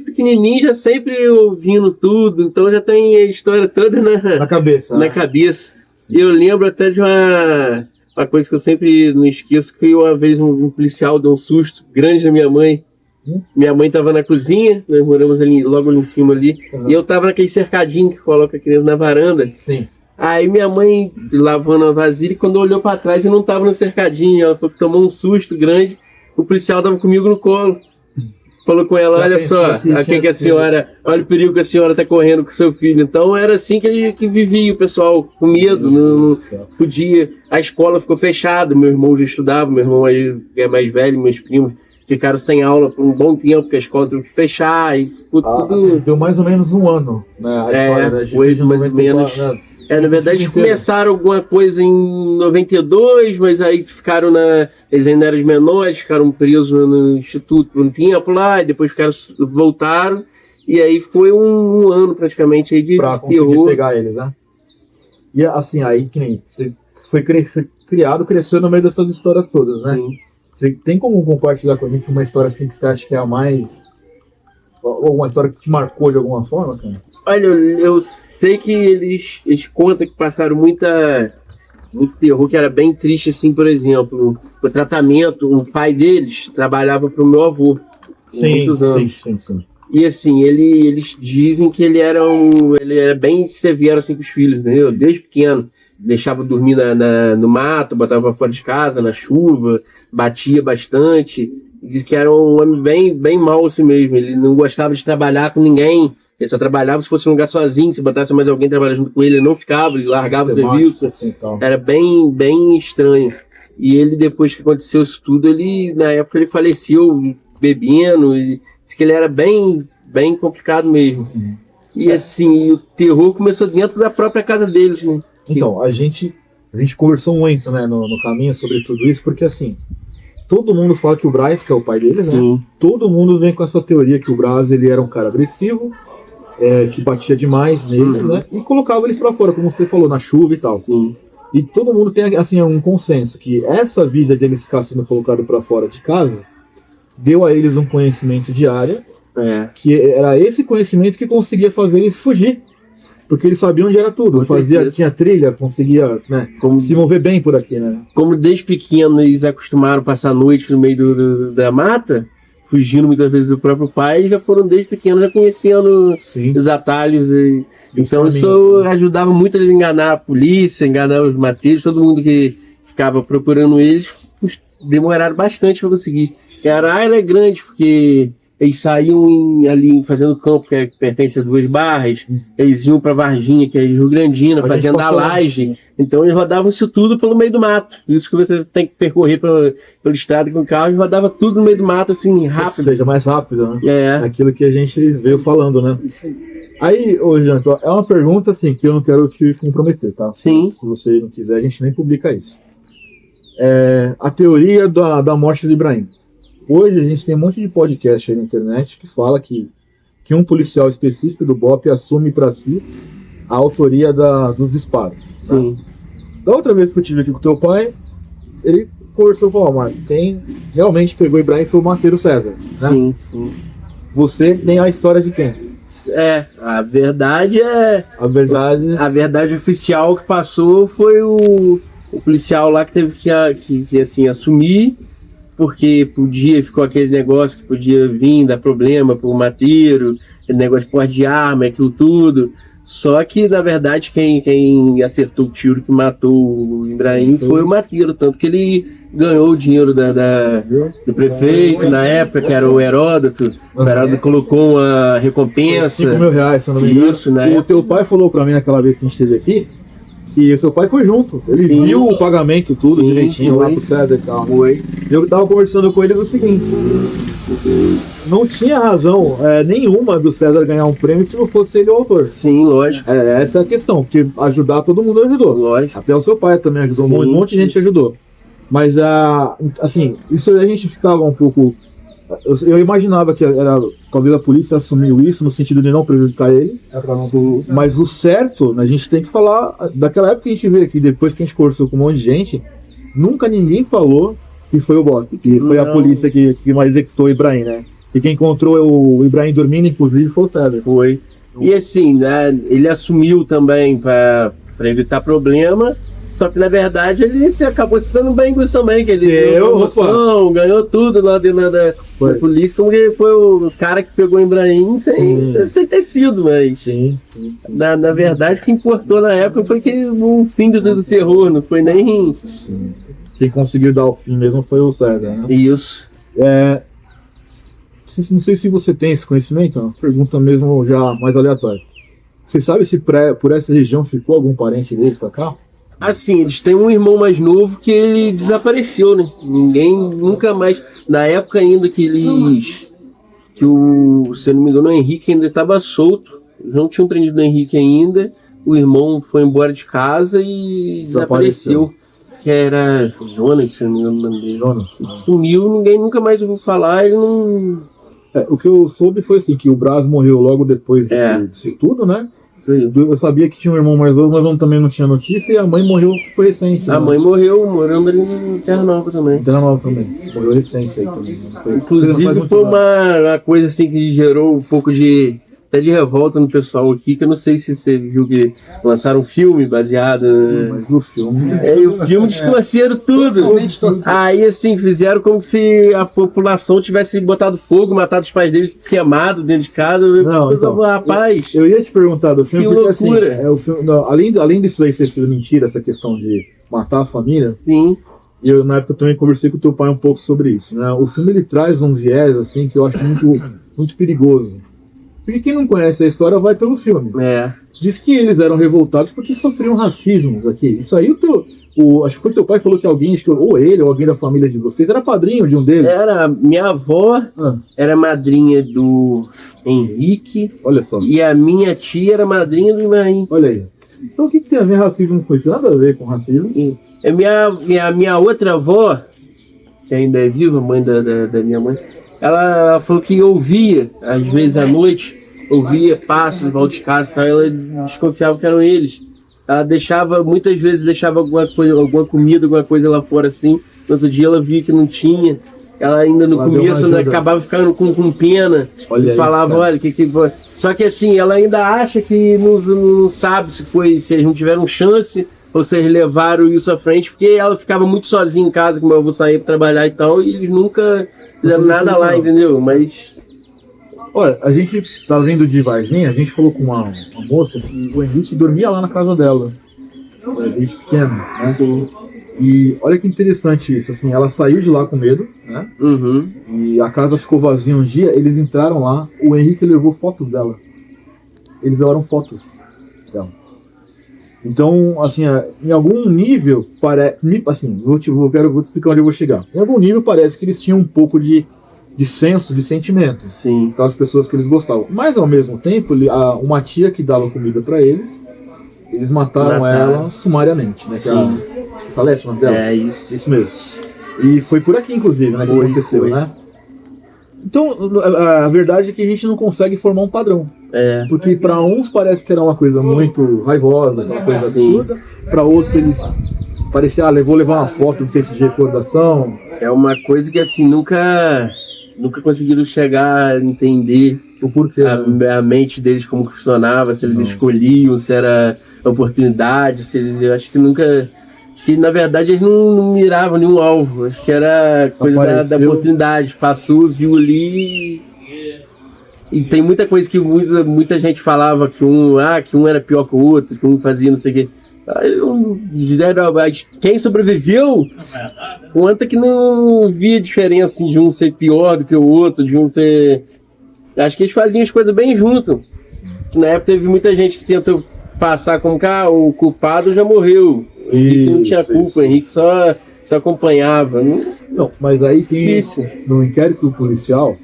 pequenininho já sempre ouvindo tudo, então já tem a história toda na cabeça. Na cabeça. E eu lembro até de uma coisa que eu sempre não esqueço, que uma vez um policial deu um susto grande na minha mãe. Minha mãe estava na cozinha, nós moramos logo ali em cima ali, e eu estava naquele cercadinho que coloca a criança na varanda. Sim. Aí minha mãe lavando a vasilha, e quando olhou para trás eu não estava no cercadinho, ela falou que tomou um susto grande, o policial estava comigo no colo. Falou com ela, olha só, aqui que a senhora, olha o perigo que a senhora está correndo com seu filho. Então era assim que vivia o pessoal, com medo, não podia. A escola ficou fechada, meu irmão já estudava, meu irmão aí é mais velho, meus primos ficaram sem aula por um bom tempo, porque a escola teve que fechar e ficou tudo... Assim, deu mais ou menos um ano, né? A história, né? Foi mais ou menos... na verdade, eles começaram alguma coisa em 92, mas aí ficaram eles ainda eram menores, ficaram presos no instituto por um tempo lá, e depois voltaram, e aí foi um ano praticamente aí de pra terror. Pegar eles, né? E assim, aí que nem você foi cresceu no meio dessas histórias todas, né? Sim. Você tem como compartilhar com a gente uma história assim que você acha que é a mais... ou uma história que te marcou de alguma forma, cara? Olha, eu sei que eles contam que passaram muito terror, que era bem triste, assim, por exemplo, o tratamento, o pai deles trabalhava para o meu avô por muitos anos. Sim. E assim, eles dizem que ele era bem severo assim com os filhos, entendeu? Desde pequeno. Deixava dormir no mato, botava pra fora de casa, na chuva, batia bastante. Diz que era um homem bem mau assim mesmo. Ele não gostava de trabalhar com ninguém. Ele só trabalhava se fosse um lugar sozinho. Se botasse mais alguém trabalhar junto com ele, ele não ficava, ele largava o serviço. Assim, então. Era bem estranho. E ele, depois que aconteceu isso tudo, na época ele faleceu bebendo. E disse que ele era bem complicado mesmo. E assim, o terror começou dentro da própria casa deles, né? Então, a gente conversou muito, né, no caminho sobre tudo isso, porque assim, todo mundo fala que o Braz, que é o pai deles, né, todo mundo vem com essa teoria que o Braz, ele era um cara agressivo, que batia demais neles, né, e colocava eles pra fora, como você falou, na chuva e tal. E todo mundo tem, assim, um consenso que essa vida de eles ficar sendo colocado pra fora de casa deu a eles um conhecimento de área, que era esse conhecimento que conseguia fazer eles fugir. Porque ele sabia onde era tudo, tinha trilha, conseguia, né, se mover bem por aqui, né? Como desde pequeno eles acostumaram a passar a noite no meio da mata, fugindo muitas vezes do próprio pai, e já foram desde pequeno já conhecendo os atalhos. Então isso ajudava muito eles a enganar a polícia, enganar os mateiros, todo mundo que ficava procurando eles, demoraram bastante para conseguir. E a área é grande, porque... eles saíam ali fazendo campo, que pertence a 2 barras, eles iam para Varginha, que é Rio Grandina, fazendo a laje. Então eles rodavam isso tudo pelo meio do mato. Isso que você tem que percorrer pelo estado com o carro, e rodava tudo no meio do mato, assim, rápido. Ou seja, mais rápido, né? Aquilo que a gente veio falando, né? Aí, Janto, é uma pergunta assim, que eu não quero te comprometer, tá? Sim. Se você não quiser, a gente nem publica isso. A teoria da morte do Ibrahim. Hoje a gente tem um monte de podcast aí na internet que fala que um policial específico do BOPE assume para si a autoria dos disparos. Né? Da outra vez que eu estive aqui com o teu pai, ele conversou e falou, mas quem realmente pegou o Ibrahim foi o Mateiro César. Né? Sim. Você tem a história de quem? A verdade a verdade oficial que passou foi o policial lá que teve que assim, assumir. porque ficou aquele negócio que podia vir, dar problema pro mateiro, aquele negócio de porte de arma, aquilo tudo. Só que, na verdade, quem acertou o tiro que matou o Ibrahim foi o mateiro, tanto que ele ganhou o dinheiro do prefeito na época, que era o Heródoto. O Heródoto colocou uma recompensa. R$5.000, se eu não me engano. Isso, né? O teu pai falou pra mim naquela vez que a gente esteve aqui que o seu pai foi junto. Ele viu o pagamento tudo direitinho lá pro César e tal. Eu tava conversando com ele do seguinte: não tinha razão nenhuma do César ganhar um prêmio se não fosse ele o autor. Sim, lógico. Essa é a questão, porque ajudar todo mundo ajudou. Lógico. Até o seu pai também ajudou, um monte de gente ajudou. Mas, assim, isso a gente ficava um pouco... Eu imaginava que talvez a polícia assumiu isso no sentido de não prejudicar ele. Mas o certo, a gente tem que falar... Daquela época que a gente vê aqui, depois que a gente conversou com um monte de gente, nunca ninguém falou que foi o Bock, que foi a polícia que executou o Ibrahim, né? E quem encontrou o Ibrahim dormindo, inclusive, foi o César. Foi. E assim, né, ele assumiu também para evitar problema, só que na verdade ele acabou se dando bem com isso também, que ele deu promoção, ganhou tudo lá dentro da polícia, como que foi o cara que pegou o Ibrahim sem ter sido, mas na verdade o que importou na época foi que o fim do terror, não foi nem... Sim. Quem conseguiu dar o fim mesmo foi o César, né? Isso. Não sei se você tem esse conhecimento, uma pergunta mesmo já mais aleatória. Você sabe se por essa região ficou algum parente deles pra cá? Assim, eles têm um irmão mais novo que ele desapareceu, né? Ninguém nunca mais... Na época ainda que eles... se eu não me engano, o Henrique ainda estava solto. Eles não tinham prendido o Henrique ainda. O irmão foi embora de casa e desapareceu. Que era Jonas, se eu não me engano o nome dele. Jonas. Sumiu, ninguém nunca mais ouviu falar, ele não... O que eu soube foi assim, que o Brás morreu logo depois disso tudo, né? Eu sabia que tinha um irmão mais novo, mas eu também não tinha notícia, e a mãe morreu, foi recente. A mãe morreu morando ali em Terra Nova também. Terra Nova também, morreu recente aí também. Inclusive foi uma coisa assim que gerou um pouco até de revolta no pessoal aqui, que eu não sei se você viu que lançaram um filme baseado... Mas o filme... E o filme distorceram tudo. Aí assim, fizeram como se a população tivesse botado fogo, matado os pais dele queimados dentro de casa. Não, então, rapaz... Eu ia te perguntar do filme, que porque loucura. Assim, o filme, além disso aí ser sido mentira, essa questão de matar a família... Sim. E eu na época também conversei com o teu pai um pouco sobre isso, né? O filme ele traz um viés assim que eu acho muito perigoso. Porque quem não conhece a história vai pelo filme. Diz que eles eram revoltados porque sofriam racismo aqui. Isso aí acho que foi teu pai falou que alguém, ou ele, ou alguém da família de vocês, era padrinho de um deles. Era, minha avó era madrinha do Henrique. Olha só. E a minha tia era madrinha do Ibrahim. Olha aí. Então o que tem a ver racismo com isso? Nada a ver com racismo. Minha outra avó, que ainda é viva, mãe da minha mãe, ela falou que ouvia, às vezes à noite, ouvia passos em volta de casa e tal, ela desconfiava que eram eles. Ela muitas vezes deixava alguma comida, alguma coisa lá fora assim, no outro dia ela via que não tinha. Ela ainda no começo acabava ficando com pena. Olha e falava, olha, que foi. Só que assim, ela ainda acha que não sabe se eles não tiveram chance ou se eles levaram isso à frente, porque ela ficava muito sozinha em casa, como eu vou sair para trabalhar e tal, e eles nunca fizeram nada lá, entendeu? Mas... Olha, a gente tá vindo de Varginha, a gente falou com uma moça que o Henrique dormia lá na casa dela. Desde pequeno, né? Sim. E olha que interessante isso, assim, ela saiu de lá com medo, né? Uhum. E a casa ficou vazia um dia, eles entraram lá, o Henrique levou fotos dela. Eles levaram fotos dela. Então, assim, em algum nível, assim, vou te explicar onde eu vou chegar. Em algum nível parece que eles tinham um pouco de senso, de sentimento. Sim. Aquelas pessoas que eles gostavam. Mas, ao mesmo tempo, uma tia que dava comida pra eles mataram ela sumariamente, né? Que a Salete, o nome dela? É, isso. Isso mesmo. E foi por aqui, inclusive, né, que aconteceu, né? Então, a verdade é que a gente não consegue formar um padrão. Porque para uns parece que era uma coisa muito raivosa, uma coisa absurda. Para outros eles pareciam, vou levar uma foto, não sei se de recordação. É uma coisa que assim, nunca conseguiram chegar a entender o porquê, a mente deles, como que funcionava, se eles escolhiam, se era oportunidade, se eles, eu acho que nunca que na verdade eles não miravam nenhum alvo, acho que era coisa da oportunidade, passou, viu ali e tem muita coisa que muita gente falava que um era pior que o outro, que um fazia não sei o quê. Quem sobreviveu conta que não via diferença de um ser pior do que o outro, de um ser... Acho que eles faziam as coisas bem juntos. Na época teve muita gente que tentou passar como que o culpado já morreu. O Henrique não tinha culpa, o Henrique só acompanhava. Não, mas aí tem, no inquérito policial,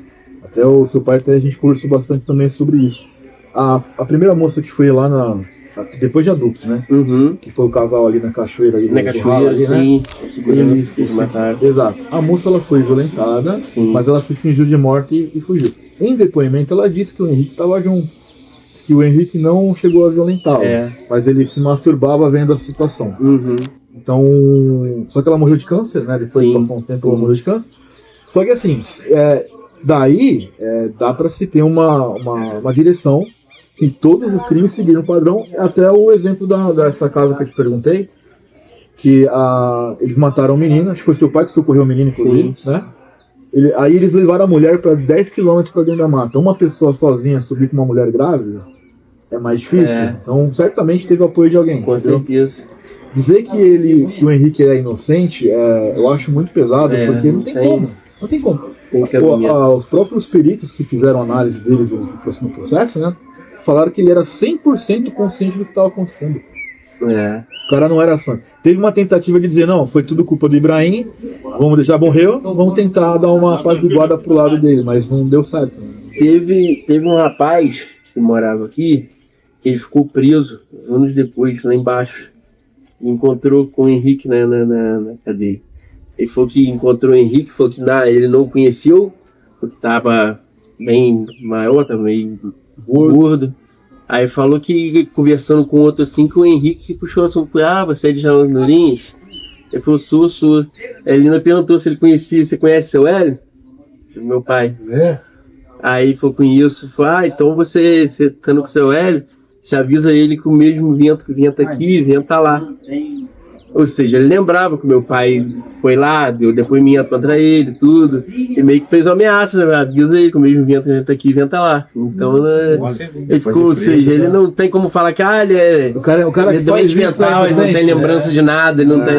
até o seu pai, até a gente conversou bastante também sobre isso. A primeira moça que foi lá depois de adultos, né? Uhum. Que foi o casal ali na cachoeira. Ali na cachoeira, ali, sim. Né? Eles mataram. Exato. A moça ela foi violentada, mas ela se fingiu de morte e fugiu. Em depoimento, ela disse que o Henrique estava junto. Que o Henrique não chegou a violentá-la, mas ele se masturbava vendo a situação. Uhum. Então, só que ela morreu de câncer, né? Depois de passar um tempo, ela morreu de câncer. Só que assim, daí dá para se ter uma direção que todos os crimes seguiram o padrão, até o exemplo dessa casa que eu te perguntei, que eles mataram o menino, acho que foi seu pai que socorreu o menino, inclusive, né? Aí eles levaram a mulher para 10 km para dentro da mata. Uma pessoa sozinha subir com uma mulher grávida é mais difícil. Então, certamente teve apoio de alguém. Com certeza. Dizer que o Henrique é inocente, eu acho muito pesado, porque não tem como. Não tem como. Os próprios peritos que fizeram análise dele no processo, né, falaram que ele era 100% consciente do que estava acontecendo. O cara não era santo. Teve uma tentativa de dizer, não, foi tudo culpa do Ibrahim, já morreu, vamos tentar dar uma apaziguada pro lado dele, mas não deu certo. Teve um rapaz que morava aqui, que ele ficou preso anos depois, lá embaixo. Encontrou com o Henrique na cadeia. Ele falou que encontrou o Henrique, falou que ele não o conheceu, porque estava bem maior, estava meio gordo. Aí falou que, conversando com outro assim, que o Henrique puxou assim, você é de Jalandurinhas? Ele falou, sou. A Elina perguntou se ele conhecia, você conhece seu Hélio? Meu pai. Aí falou, conheço. Falou, então você estando com seu Hélio, você avisa ele que o mesmo vento que venta aqui, venta lá. Ou seja, ele lembrava que meu pai foi lá, deu depoimento contra ele, tudo, e meio que fez uma ameaça, né? Avisa ele que o mesmo vento que venta aqui, venta lá. Então, ele ficou, ou seja, ele não tem como falar que ele é o cara ele é doente mental, ele não tem lembrança de nada, ele não tem,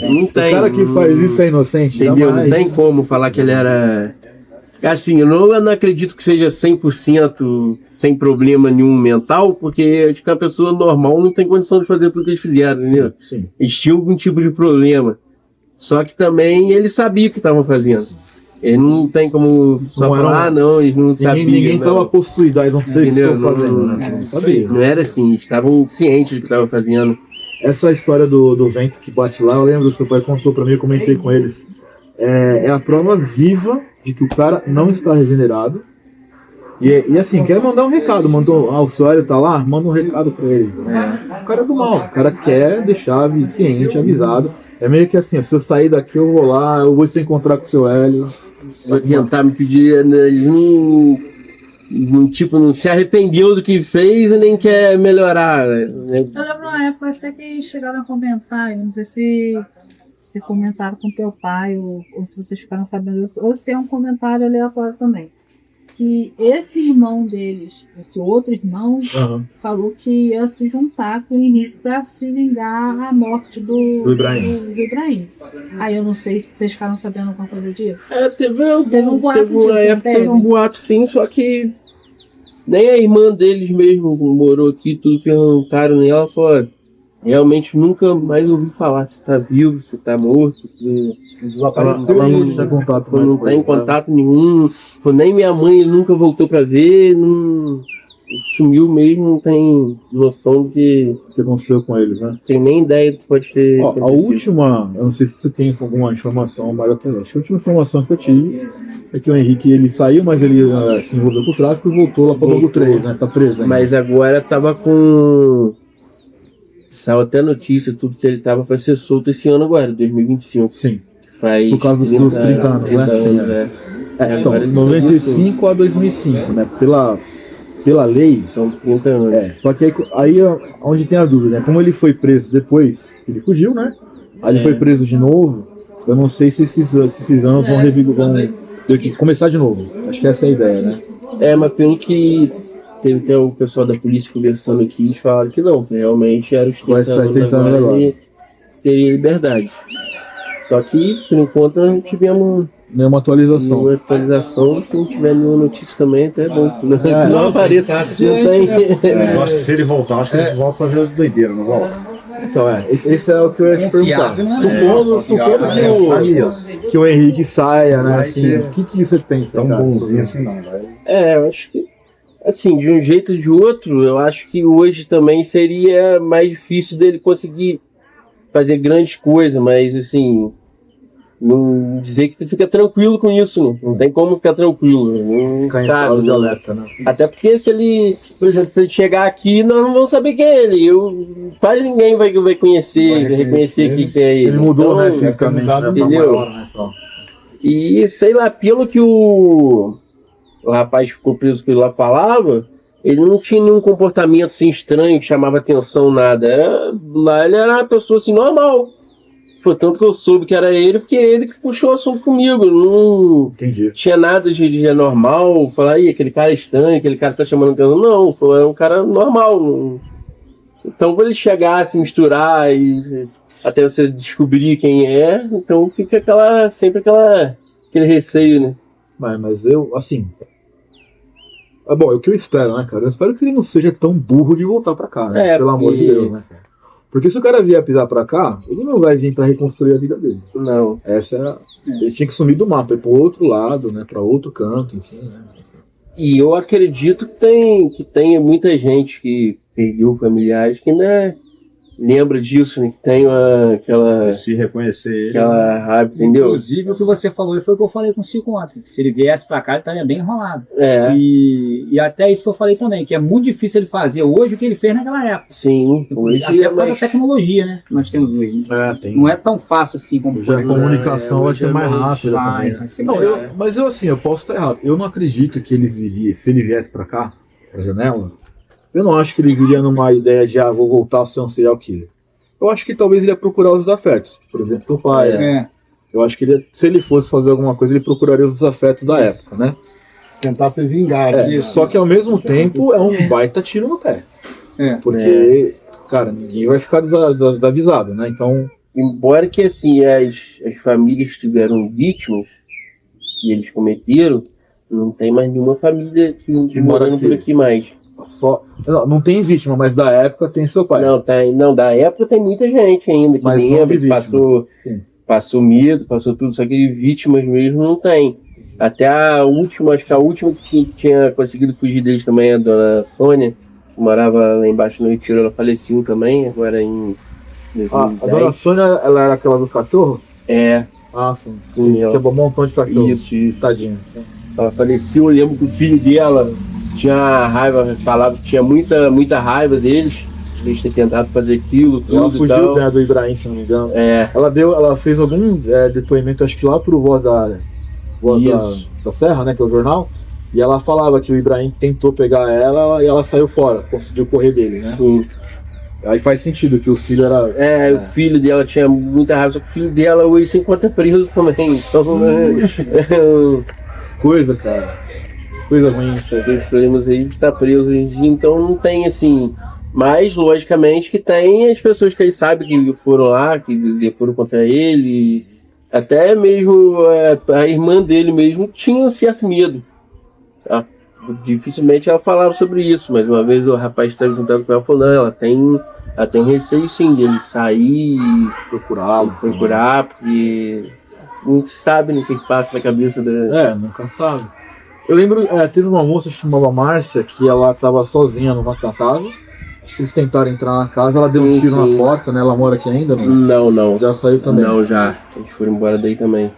não tem. O cara que faz isso é inocente, entendeu? Não tem como falar que ele era... Assim, eu não acredito que seja 100% sem problema nenhum mental, porque acho que a pessoa normal não tem condição de fazer tudo que eles fizeram, entendeu? Sim. Eles tinham algum tipo de problema. Só que também eles sabiam o que estavam fazendo. Ele não tem como só falar, não, eles não sabiam. Ninguém estava possuído, aí não sei o que estão fazendo. Não sabia. Não era assim, eles estavam cientes do que estavam fazendo. Essa história do vento que bate lá, eu lembro, o seu pai contou pra mim, eu comentei com eles. É a prova viva de que o cara não está regenerado. E assim, quero mandar um recado. O seu Hélio tá lá, manda um recado pra ele. O cara é do mal, o cara quer deixar ciente, avisado. É meio que assim, se eu sair daqui, eu vou lá, eu vou se encontrar com o seu Hélio. Vai tentar me pedir, não se arrependeu do que fez e nem quer melhorar. Né? Eu lembro uma época até que chegaram a comentar, não sei se comentaram com teu pai, ou se vocês ficaram sabendo, ou se é um comentário aleatório também, que esse irmão deles, esse outro irmão, falou que ia se juntar com o Henrique para se vingar a morte do Ibrahim. Aí eu não sei se vocês ficaram sabendo alguma coisa disso. Teve um boato disso, teve um boato sim, só que nem a irmã deles mesmo morou aqui, tudo perguntaram nela, falou, realmente nunca mais ouvi falar se tá vivo, se tá morto. Desapareceu, não tem contato nenhum. Nem minha mãe nunca voltou pra ver. Sumiu mesmo, não tem noção do que aconteceu com ele, né? Tem nem ideia do que pode ter. A última, eu não sei se você tem alguma informação, mas a última informação que eu tive é que o Henrique ele saiu, mas ele se envolveu com o tráfico e voltou lá para o Logo 3, né? Tá preso ainda. Mas agora tava com. Saiu até notícia, tudo que ele tava para ser solto esse ano agora, 2025. Sim. Faz por causa dos 30 anos, né? Sim, então, 95 a 2005, né? Pela lei. São 30 anos. Só que aí onde tem a dúvida, né? Como ele foi preso depois, ele fugiu, né? Aí ele foi preso de novo. Eu não sei se esses anos vão ter que começar de novo. Acho que essa é a ideia, né? Mas pelo que teve até o pessoal da polícia conversando aqui, eles falaram que não, que realmente era os 30 anos agora e teria liberdade. Só que, por enquanto, não tivemos nenhuma atualização. Se não tiver nenhuma notícia também, até é bom. Não apareça. Não tem. Eu acho que se ele voltar, acho que ele volta a fazer as doideiras, não volta? Então, esse é o que eu ia te perguntar. Supondo que o Henrique saia, né? Assim, o que você pensa? Tão bonzinho assim, não. Eu acho que, assim, de um jeito ou de outro, eu acho que hoje também seria mais difícil dele conseguir fazer grandes coisas, mas, assim, não dizer que tu fica tranquilo com isso, não tem como ficar tranquilo, não sabe, de alerta, né? Até porque se ele, por exemplo, se ele chegar aqui, nós não vamos saber quem é ele, quase ninguém vai conhecer, vai reconhecer que é ele. Ele mudou, né, fisicamente, né, entendeu? E, sei lá, pelo que o rapaz que ficou preso que ele lá falava, ele não tinha nenhum comportamento assim estranho que chamava atenção, nada. Lá ele era uma pessoa assim, normal. Foi tanto que eu soube que era ele, porque ele que puxou o assunto comigo. Não tinha nada de anormal, falar, ih, aquele cara é estranho, aquele cara tá chamando atenção. Não, foi um cara normal. Então, quando ele chegar, se misturar e até você descobrir quem é, então fica sempre aquele receio, né? Mas eu, assim... É bom, é o que eu espero, né, cara? Eu espero que ele não seja tão burro de voltar pra cá, né? Pelo amor de Deus, né, cara? Porque se o cara vier pisar pra cá, ele não vai vir pra reconstruir a vida dele. Não. Ele tinha que sumir do mapa, ir pro outro lado, né? Pra outro canto, enfim, né? E eu acredito que tenha muita gente que perdeu familiares que ainda lembra disso, né? Que tem aquela... Se reconhecer ele. Aquela raiva, entendeu? Inclusive, o que você falou foi o que eu falei com o Cico ontem. Se ele viesse pra cá, ele estaria bem enrolado. E até isso que eu falei também, que é muito difícil ele fazer hoje o que ele fez naquela época. Sim, hoje até por causa da tecnologia, né? Nós temos hoje. Não é tão fácil assim como já a comunicação vai ser mais rápida também. Vai ser mas eu posso estar errado. Eu não acredito que eles viriam, se ele viesse pra cá, pra Janela, eu não acho que ele viria numa ideia de vou voltar a ser um serial killer. Eu acho que talvez ele ia procurar os desafetos, por exemplo, do pai. Eu acho que se ele fosse fazer alguma coisa, ele procuraria os desafetos da época, né? Tentar se vingar. Só que ao mesmo tempo é um baita tiro no pé. Porque, cara, ninguém vai ficar desavisado, né? Então... Embora que, assim, as famílias que tiveram vítimas que eles cometeram, não tem mais nenhuma família que morando por aqui mais. Não tem vítima, mas da época tem seu pai. Não, da época tem muita gente ainda que lembra, que passou medo, passou tudo, só que vítimas mesmo não tem. Até a última que tinha conseguido fugir deles também, a dona Sônia, que morava lá embaixo no Retiro, ela faleceu também, agora em 2010. A dona Sônia, ela era aquela dos cachorros? Sim. Quebrou um montão de cachorros. Isso. Tadinho. Ela faleceu, eu lembro que o filho dela tinha raiva, falava que tinha muita raiva deles ter tentado fazer aquilo, tudo. Ela fugiu, né, do Ibrahim, se não me engano. Ela fez alguns depoimentos, acho que lá pro Voz da Serra, né, que é o jornal, e ela falava que o Ibrahim tentou pegar ela e ela saiu fora, conseguiu correr dele, né? Sim. Aí faz sentido que o filho era... o filho dela tinha muita raiva, só que o filho dela hoje se encontra preso também, então... Coisa, cara. Coisa ruim isso aí. Tem os problemas aí de estar preso hoje em dia, então não tem assim. Mas, logicamente, que tem as pessoas que ele sabe que foram lá, que foram contra ele. Até mesmo a irmã dele mesmo tinha um certo medo. Tá? Dificilmente ela falava sobre isso, mas uma vez o rapaz que estava juntando com ela falou: não, ela tem receio sim de ele sair e procurar, porque não se sabe no que passa na cabeça da. Nunca sabe. Eu lembro, teve uma moça que chamava Márcia, que ela estava sozinha numa casa. Acho que eles tentaram entrar na casa, ela deu um tiro na porta, né? Ela mora aqui ainda? Não. Já saiu também? Não, já. Eles foram embora daí também.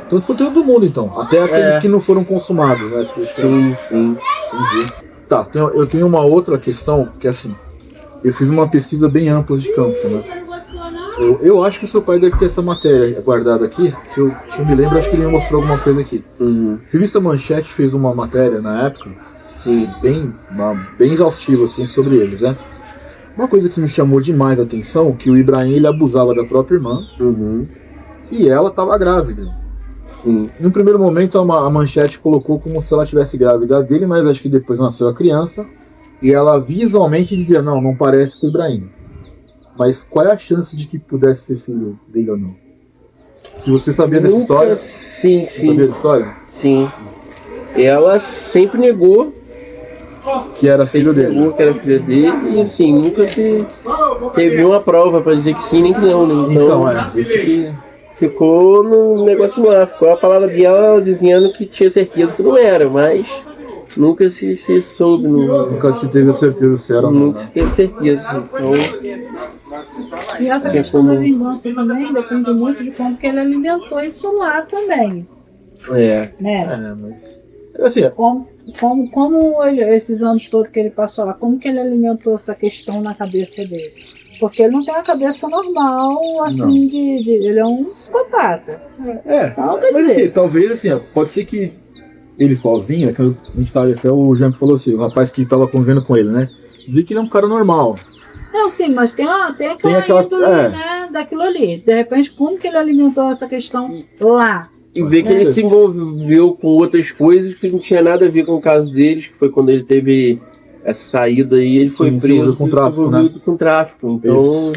Então foi todo mundo, então. Até aqueles que não foram consumados, né? Sim. Entendi. Tá, eu tenho uma outra questão, que é assim, eu fiz uma pesquisa bem ampla de campo, né? Eu acho que o seu pai deve ter essa matéria guardada aqui, que eu me lembro, acho que ele me mostrou alguma coisa aqui. Revista Manchete fez uma matéria na época, bem exaustiva, assim, sobre eles, né? Uma coisa que me chamou demais a atenção, que o Ibrahim ele abusava da própria irmã, e ela estava grávida. No primeiro momento a manchete colocou como se ela estivesse grávida dele, mas acho que depois nasceu a criança, e ela visualmente dizia, não parece com o Ibrahim. Mas qual é a chance de que pudesse ser filho dele ou não? Se você sabia dessa história? Sim. Sabia dessa história? Sim. Ela sempre negou que era filho dele. E assim, nunca teve uma prova pra dizer que sim nem que não, né? Então isso que ficou no negócio lá, ficou a palavra dela dizendo que tinha certeza que não era, mas nunca se soube. Nunca se teve a certeza se era ou não. Nunca se teve certeza. Então, e essa questão da vingança também depende muito de como que ele alimentou isso lá também. Mas assim, como ele, esses anos todos que ele passou lá, como que ele alimentou essa questão na cabeça dele? Porque ele não tem uma cabeça normal, assim, ele é um psicopata. Mas assim, talvez assim, pode ser que ele sozinho, que a gente tava, até o Jean falou assim, o rapaz que tava convivendo com ele, né? Dizia que ele é um cara normal. Não, sim, mas tem aquela índole, né, daquilo ali. De repente, como que ele alimentou essa questão lá? E ver que ele se envolveu com outras coisas que não tinha nada a ver com o caso deles, que foi quando ele teve essa saída aí, ele foi preso com tráfico. Então,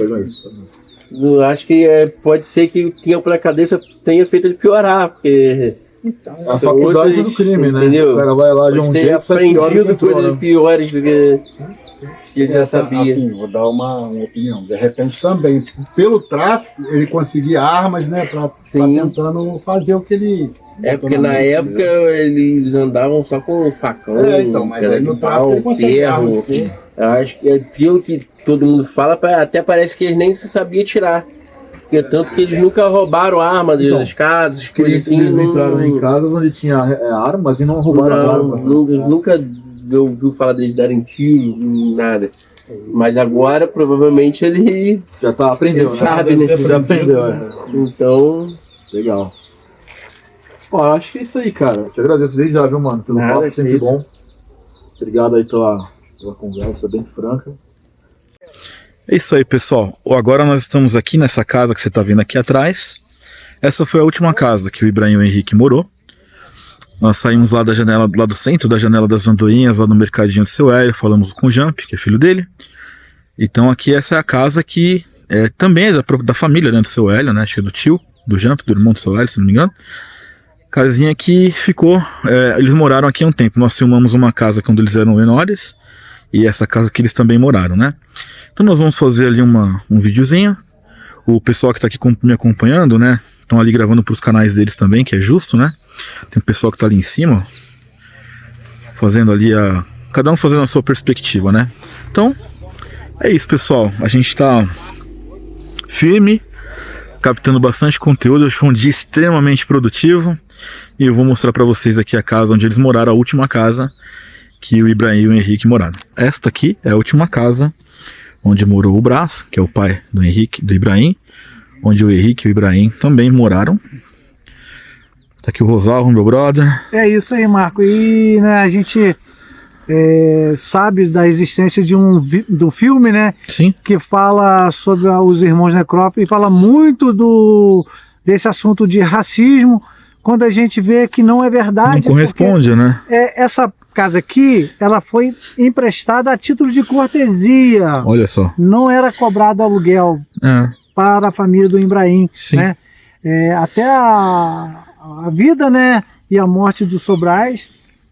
eu acho que pode ser que o tempo na cabeça tenha feito ele piorar, porque a faculdade do crime, entendeu? Né? O cara vai lá de um jeito, aprendido coisas piores do que ele já sabia. Assim, vou dar uma opinião. De repente também, pelo tráfico, ele conseguia armas, né, pra tentando fazer o que ele... Porque na época eles andavam só com facão, mas aí no tráfico ferro. Eu acho que aquilo que todo mundo fala, até parece que eles nem se sabiam tirar. Porque tanto que eles nunca roubaram arma das casas, coisas assim. Eles entraram em casas onde tinha armas e não roubaram armas. Nunca ouviu falar deles darem tiro, nada. Mas agora, provavelmente, ele já tá aprendendo, sabe, né? Já aprendeu, Então... Legal. Ó, acho que é isso aí, cara. Te agradeço desde já, viu, mano? Pelo papo, sempre bom. Obrigado aí pela conversa bem franca. É isso aí, pessoal. Agora nós estamos aqui nessa casa que você está vendo aqui atrás. Essa foi a última casa que o Ibrahim e o Henrique morou. Nós saímos lá da janela, lá do centro da Janela das Andorinhas, lá no mercadinho do seu Hélio, falamos com o Jamp, que é filho dele. Então aqui essa é a casa que também é da família, né, do seu Hélio, né, acho que é do tio, do Jamp, do irmão do seu Hélio, se não me engano. Casinha que ficou, eles moraram aqui há um tempo. Nós filmamos uma casa quando eles eram menores e essa casa que eles também moraram, né. Então nós vamos fazer ali um videozinho. O pessoal que está aqui me acompanhando, né, estão ali gravando para os canais deles também, que é justo, né. Tem um pessoal que está ali em cima, fazendo ali cada um fazendo a sua perspectiva, né. Então, é isso, pessoal. A gente está firme, captando bastante conteúdo. Hoje foi um dia extremamente produtivo. E eu vou mostrar para vocês aqui a casa onde eles moraram, a última casa que o Ibrahim e o Henrique moraram. Esta aqui é a última casa onde morou o Brás, que é o pai do Henrique, do Ibrahim, onde o Henrique e o Ibrahim também moraram. Tá aqui o Rosalvo, meu brother. É isso aí, Marco. E né, a gente sabe da existência do filme, né? Sim. Que fala sobre os irmãos Necrófilo e fala muito desse assunto de racismo, quando a gente vê que não é verdade. Não corresponde, né? Essa casa aqui, ela foi emprestada a título de cortesia. Olha só. Não era cobrado aluguel para a família do Ibrahim. Sim. Né? Até a vida, né, e a morte do Sobrais,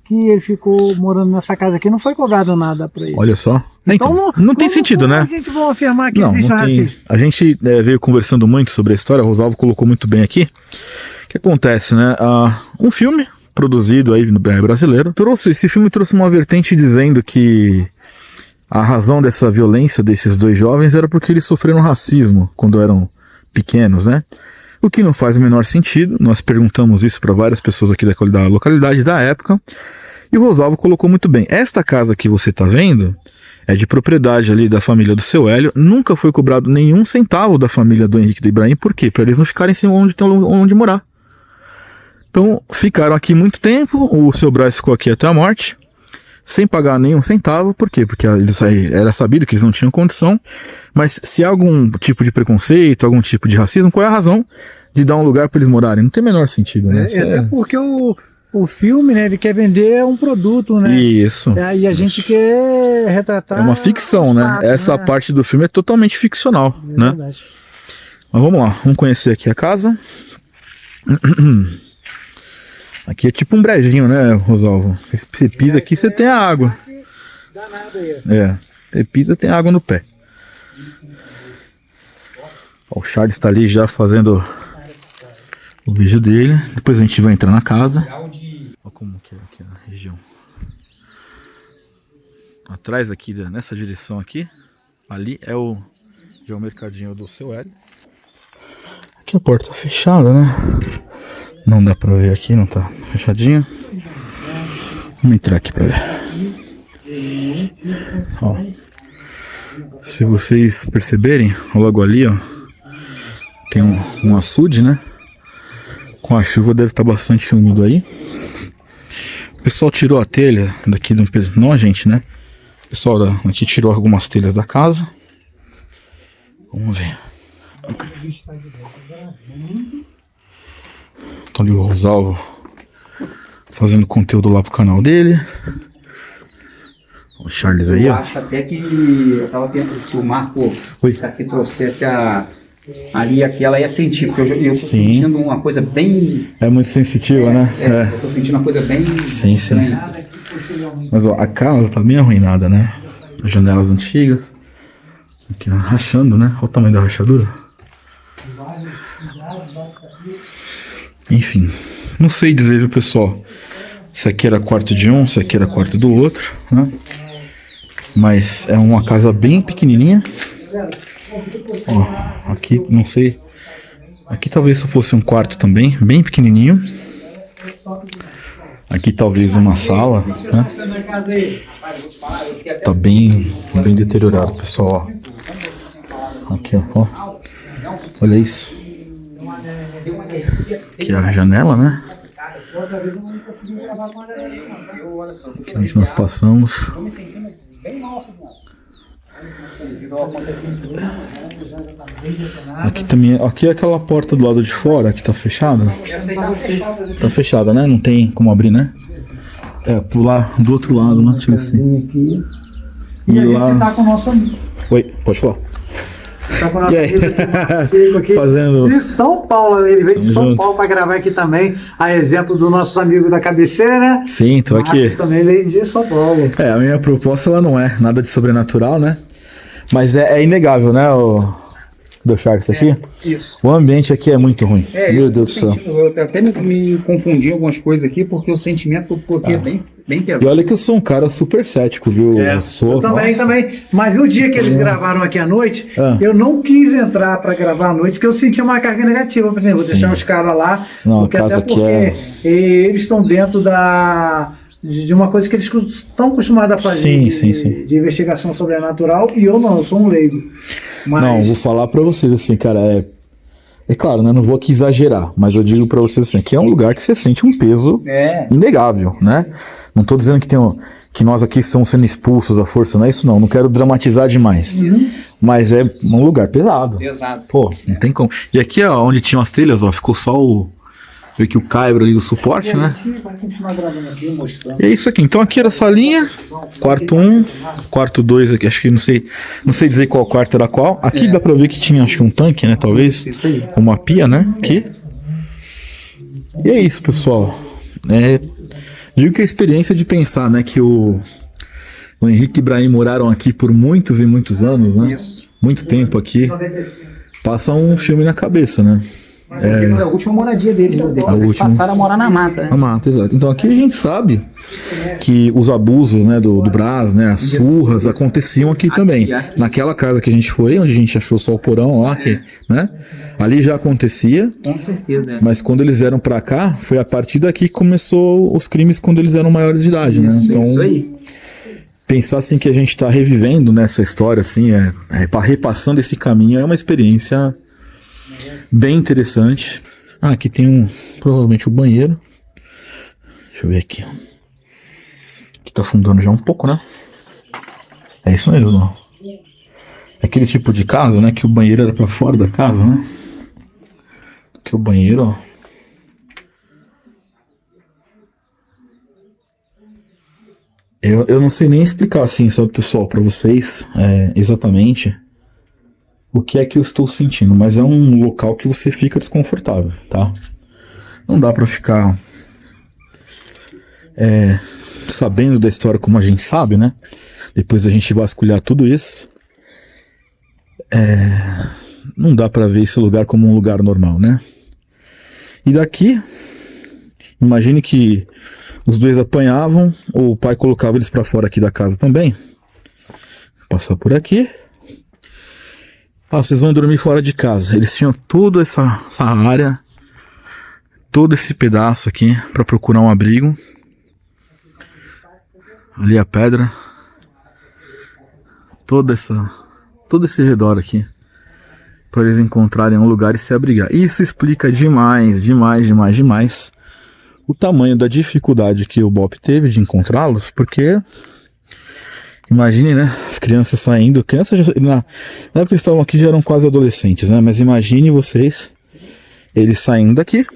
que ele ficou morando nessa casa aqui, não foi cobrado nada para ele. Olha só. Então, não tem sentido, né? A gente vai afirmar que existe racismo. A gente veio conversando muito sobre a história, o Rosalvo colocou muito bem aqui. O que acontece, né? Um filme produzido aí no brasileiro esse filme trouxe uma vertente dizendo que a razão dessa violência desses dois jovens era porque eles sofreram racismo quando eram pequenos, né? O que não faz o menor sentido. Nós perguntamos isso para várias pessoas aqui da localidade da época, e o Rosalvo colocou muito bem. Esta casa que você está vendo é de propriedade ali da família do seu Hélio. Nunca foi cobrado nenhum centavo da família do Henrique e do Ibrahim. Por quê? Para eles não ficarem sem onde morar. Então ficaram aqui muito tempo. O seu Brás ficou aqui até a morte. sem pagar nenhum centavo. Por quê? Porque era sabido que eles não tinham condição. Mas se há algum tipo de preconceito, algum tipo de racismo, qual é a razão de dar um lugar para eles morarem? Não tem o menor sentido, né? Até porque o filme, né, ele quer vender um produto, né? Isso. E a gente quer retratar. É uma ficção, né? fatos, Essa né? parte do filme é totalmente ficcional, né? Verdade. Mas vamos lá, vamos conhecer aqui a casa. Aqui é tipo um brejinho, né, Rosalvo? Você pisa aqui, você tem a água. Você pisa, tem água no pé. Ó, o Charles está ali já fazendo o vídeo dele. Depois a gente vai entrar na casa. Olha como que é aqui a região. Atrás aqui, nessa direção aqui, ali é o mercadinho do seu Hélio. Aqui a porta fechada, né? Não dá pra ver aqui, não tá fechadinha. Vamos entrar aqui pra ver. Ó, se vocês perceberem, logo ali, ó, tem um açude, né? Com a chuva deve estar bastante úmido aí. O pessoal tirou a telha daqui do... Não a gente, né? O pessoal aqui tirou algumas telhas da casa. Vamos ver. Tá ali o Rosalvo fazendo conteúdo lá pro canal dele. O Charles aí, Eu ó. acho até que eu tava pensando se o Marco aqui trouxesse ali aquela ia sentir, porque eu tô sentindo uma coisa bem... É muito sensitiva, né? Eu tô sentindo uma coisa bem... Sim. Mas ó, a casa tá bem arruinada, né? As janelas antigas. Aqui, ó, rachando, né? Olha o tamanho da rachadura. Enfim, não sei dizer, viu, pessoal, se aqui era quarto de um, se aqui era quarto do outro, né? Mas é uma casa bem pequenininha. Ó, aqui, não sei. Aqui talvez só fosse um quarto também, bem pequenininho. Aqui talvez uma sala, né? Tá bem deteriorado, pessoal, ó. Aqui, ó. Olha isso. Aqui é a janela, né? Aqui onde nós passamos. Aqui também, aqui é aquela porta do lado de fora que tá fechada. Tá fechada, né? Não tem como abrir, né? É, pular do outro lado, né? Tipo assim. E a gente tá com o nosso amigo. Oi, pode falar. Tá com o nosso amigo aqui Fazendo... de São Paulo, ele veio de São Paulo para gravar aqui também, a exemplo do nosso amigo da cabeceira, né? Sim, tô aqui. Marcos também veio de São Paulo. É, a minha proposta ela não é nada de sobrenatural, né? Mas é inegável, né, do Charles aqui? Isso. O ambiente aqui é muito ruim. Meu Deus do céu. Eu até me confundi em algumas coisas aqui, porque o sentimento é bem pesado. E olha que eu sou um cara super cético, viu? Eu sou, Também. Mas no dia que eles gravaram aqui à noite, eu não quis entrar para gravar à noite, porque eu sentia uma carga negativa. Por exemplo, vou deixar os caras lá, não, porque casa até porque eles estão dentro de uma coisa que eles estão acostumados a fazer de investigação sobrenatural, e eu sou um leigo. Mas... Não, vou falar pra vocês assim, cara, é claro, né, não vou aqui exagerar, mas eu digo pra vocês assim, que é um lugar que você sente um peso inegável, né? Não tô dizendo que nós aqui estamos sendo expulsos da força, não é isso não quero dramatizar demais, mas é um lugar pesado. Pô, não tem como. E aqui, ó, onde tinham as telhas, ó, ficou só o caibro ali do suporte, né? A gente vai continuar gravando aqui, mostrando. E é isso aqui. Então aqui era a salinha, quarto 1, quarto 2 aqui, acho que não sei dizer qual quarto era qual. Aqui dá pra ver que tinha, acho que um tanque, né, talvez. Isso aí. Uma pia, né, aqui. E é isso, pessoal. Digo que a experiência de pensar, né, que o Henrique e Ibrahim moraram aqui por muitos e muitos anos, né? Isso. Muito tempo aqui. Passa um filme na cabeça, né? É a última moradia deles, né? Depois eles passaram a morar na mata. Né? Na mata, exato. Então aqui a gente sabe que os abusos, né, do Brás, né, as surras aconteciam aqui também. Naquela casa que a gente foi, onde a gente achou só o porão lá, né? Ali já acontecia. Com certeza. Mas quando eles vieram pra cá, foi a partir daqui que começou os crimes quando eles eram maiores de idade, né? Então, isso aí. Pensar assim que a gente tá revivendo nessa história, assim, repassando esse caminho, é uma experiência bem interessante. Aqui tem provavelmente o banheiro. Deixa eu ver aqui. Aqui tá afundando já um pouco, né? É isso mesmo, ó. É aquele tipo de casa, né? Que o banheiro era pra fora da casa, né? Que o banheiro, ó. Eu não sei nem explicar assim, sabe, pessoal, pra vocês exatamente o que é que eu estou sentindo, mas é um local que você fica desconfortável, tá? Não dá pra ficar sabendo da história como a gente sabe, né? Depois a gente vasculhar tudo isso. Não dá pra ver esse lugar como um lugar normal, né? E daqui, imagine que os dois apanhavam, ou o pai colocava eles pra fora aqui da casa também. Vou passar por aqui. Vocês vão dormir fora de casa. Eles tinham toda essa área, todo esse pedaço aqui pra procurar um abrigo. Ali a pedra. Todo esse redor aqui. Para eles encontrarem um lugar e se abrigar. Isso explica demais o tamanho da dificuldade que o Bob teve de encontrá-los, porque imagine, né, as crianças saindo, na época que eles estavam aqui já eram quase adolescentes, né, mas imagine vocês, eles saindo daqui,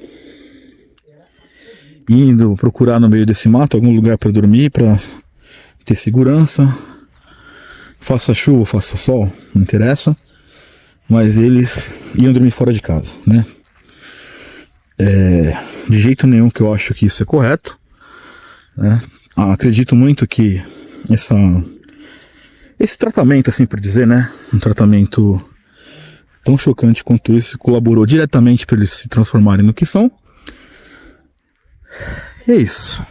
indo procurar no meio desse mato algum lugar para dormir, para ter segurança, faça chuva, faça sol, não interessa, mas eles iam dormir fora de casa, né. De jeito nenhum que eu acho que isso é correto, né? Acredito muito que esse tratamento, assim por dizer, né, um tratamento tão chocante quanto esse colaborou diretamente para eles se transformarem no que são. E é isso.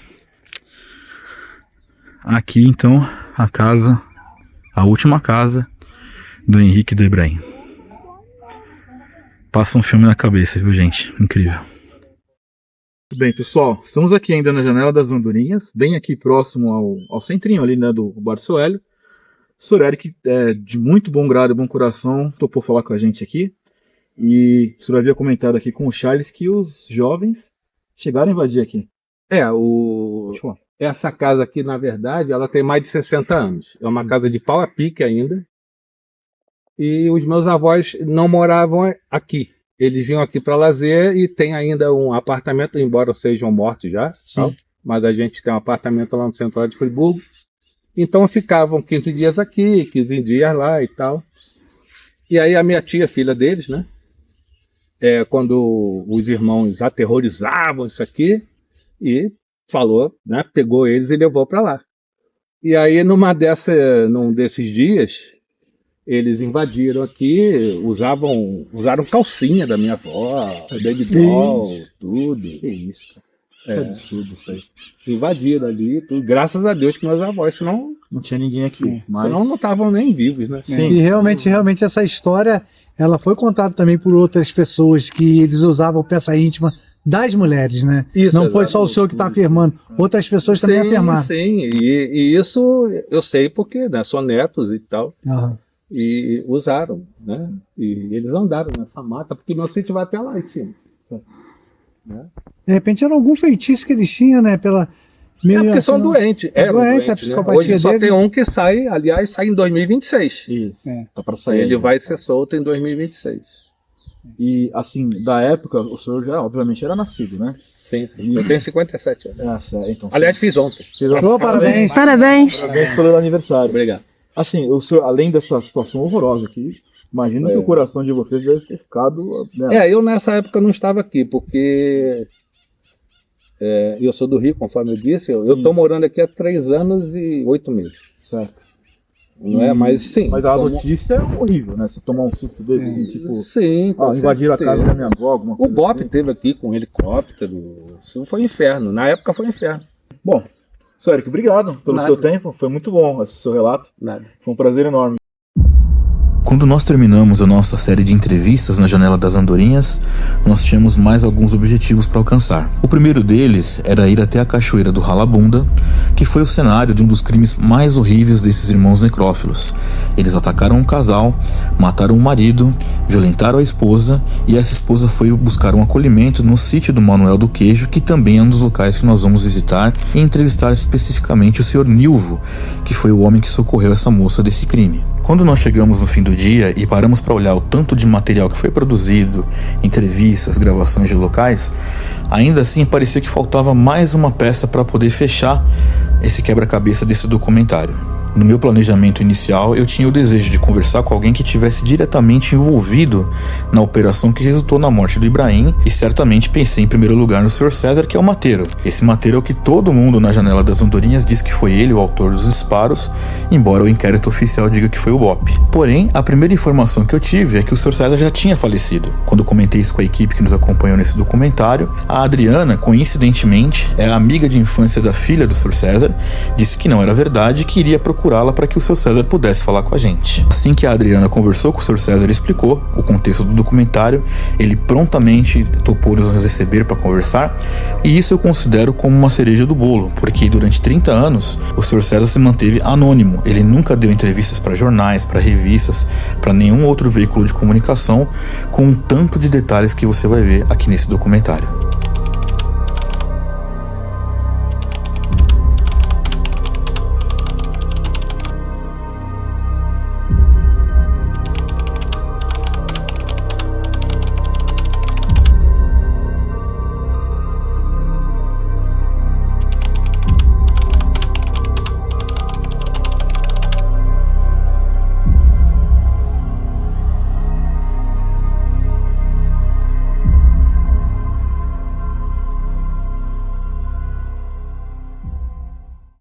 Aqui então a última casa do Henrique e do Ibrahim. Passa um filme na cabeça, viu, gente? Incrível. Muito bem, pessoal, estamos aqui ainda na Janela das Andorinhas, bem aqui próximo ao centrinho ali, né, do Bar Seu Hélio. O Sr. Eric, de muito bom grado e bom coração, topou falar com a gente aqui. E o senhor havia comentado aqui com o Charles que os jovens chegaram a invadir aqui. Essa casa aqui, na verdade, ela tem mais de 60 anos. É uma casa de pau a pique ainda. E os meus avós não moravam aqui. Eles iam aqui para lazer e tem ainda um apartamento, embora sejam mortos já, tal, mas a gente tem um apartamento lá no Central de Friburgo. Então ficavam 15 dias aqui, 15 dias lá e tal. E aí a minha tia, filha deles, né? Quando os irmãos aterrorizavam isso aqui, e falou, né? Pegou eles e levou para lá. E aí num desses dias, eles invadiram aqui, usaram calcinha da minha avó, baby doll, tudo. Que isso, cara. É absurdo isso aí. Invadiram ali, tudo. Graças a Deus que meus avós, senão não tinha ninguém aqui. Mas... senão não estavam nem vivos, né? Sim. E realmente essa história, ela foi contada também por outras pessoas, que eles usavam peça íntima das mulheres, né? Isso, não foi só o senhor que está afirmando, outras pessoas também afirmaram. Sim, e isso eu sei porque, né, são netos e tal. Aham. E usaram, né? E eles andaram nessa mata, porque meu sítio vai até lá em cima. Né? De repente era algum feitiço que eles tinham, né? Porque são doentes. Doentes, a psicopatia hoje só tem um que sai, aliás, sai em 2026. Isso. Tá para sair. Ele vai ser solto em 2026. E, assim, da época, o senhor já, obviamente, era nascido, né? Sim. Eu tenho 57 anos. Então, aliás, fiz ontem. Parabéns. Parabéns pelo aniversário. Obrigado. Assim, o senhor, além dessa situação horrorosa aqui, imagino que o coração de vocês deve ter ficado... Né? Eu nessa época não estava aqui, porque eu sou do Rio, conforme eu disse, eu estou morando aqui há 3 anos e 8 meses. Certo. Não é? Mas sim. Mas a notícia é horrível, né? Se tomar um susto desse, assim, tipo... Sim. Invadiram a casa da minha avó, alguma coisa. O Bop esteve aqui com um helicóptero. Isso foi um inferno. Na época foi um inferno. Bom, Sr. Eric, obrigado pelo seu tempo. Foi muito bom esse seu relato. Nada. Foi um prazer enorme. Quando nós terminamos a nossa série de entrevistas na Janela das Andorinhas, nós tínhamos mais alguns objetivos para alcançar. O primeiro deles era ir até a Cachoeira do Ralabunda, que foi o cenário de um dos crimes mais horríveis desses irmãos necrófilos. Eles atacaram um casal, mataram o marido, violentaram a esposa, e essa esposa foi buscar um acolhimento no sítio do Manuel do Queijo, que também é um dos locais que nós vamos visitar e entrevistar especificamente o Sr. Nilvo, que foi o homem que socorreu essa moça desse crime. Quando nós chegamos no fim do dia e paramos para olhar o tanto de material que foi produzido, entrevistas, gravações de locais, ainda assim parecia que faltava mais uma peça para poder fechar esse quebra-cabeça desse documentário. No meu planejamento inicial, eu tinha o desejo de conversar com alguém que tivesse diretamente envolvido na operação que resultou na morte do Ibrahim, e certamente pensei em primeiro lugar no Sr. César, que é o mateiro. Esse mateiro é o que todo mundo na Janela das Andorinhas diz que foi ele o autor dos disparos, embora o inquérito oficial diga que foi o BOPE. Porém, a primeira informação que eu tive é que o Sr. César já tinha falecido. Quando eu comentei isso com a equipe que nos acompanhou nesse documentário, a Adriana, coincidentemente, é a amiga de infância da filha do Sr. César, disse que não era verdade e que iria procurá-la para que o Sr. César pudesse falar com a gente. Assim que a Adriana conversou com o Sr. César e explicou o contexto do documentário, ele prontamente topou nos receber para conversar, e isso eu considero como uma cereja do bolo, porque durante 30 anos o Sr. César se manteve anônimo. Ele nunca deu entrevistas para jornais, para revistas, para nenhum outro veículo de comunicação, com um tanto de detalhes que você vai ver aqui nesse documentário.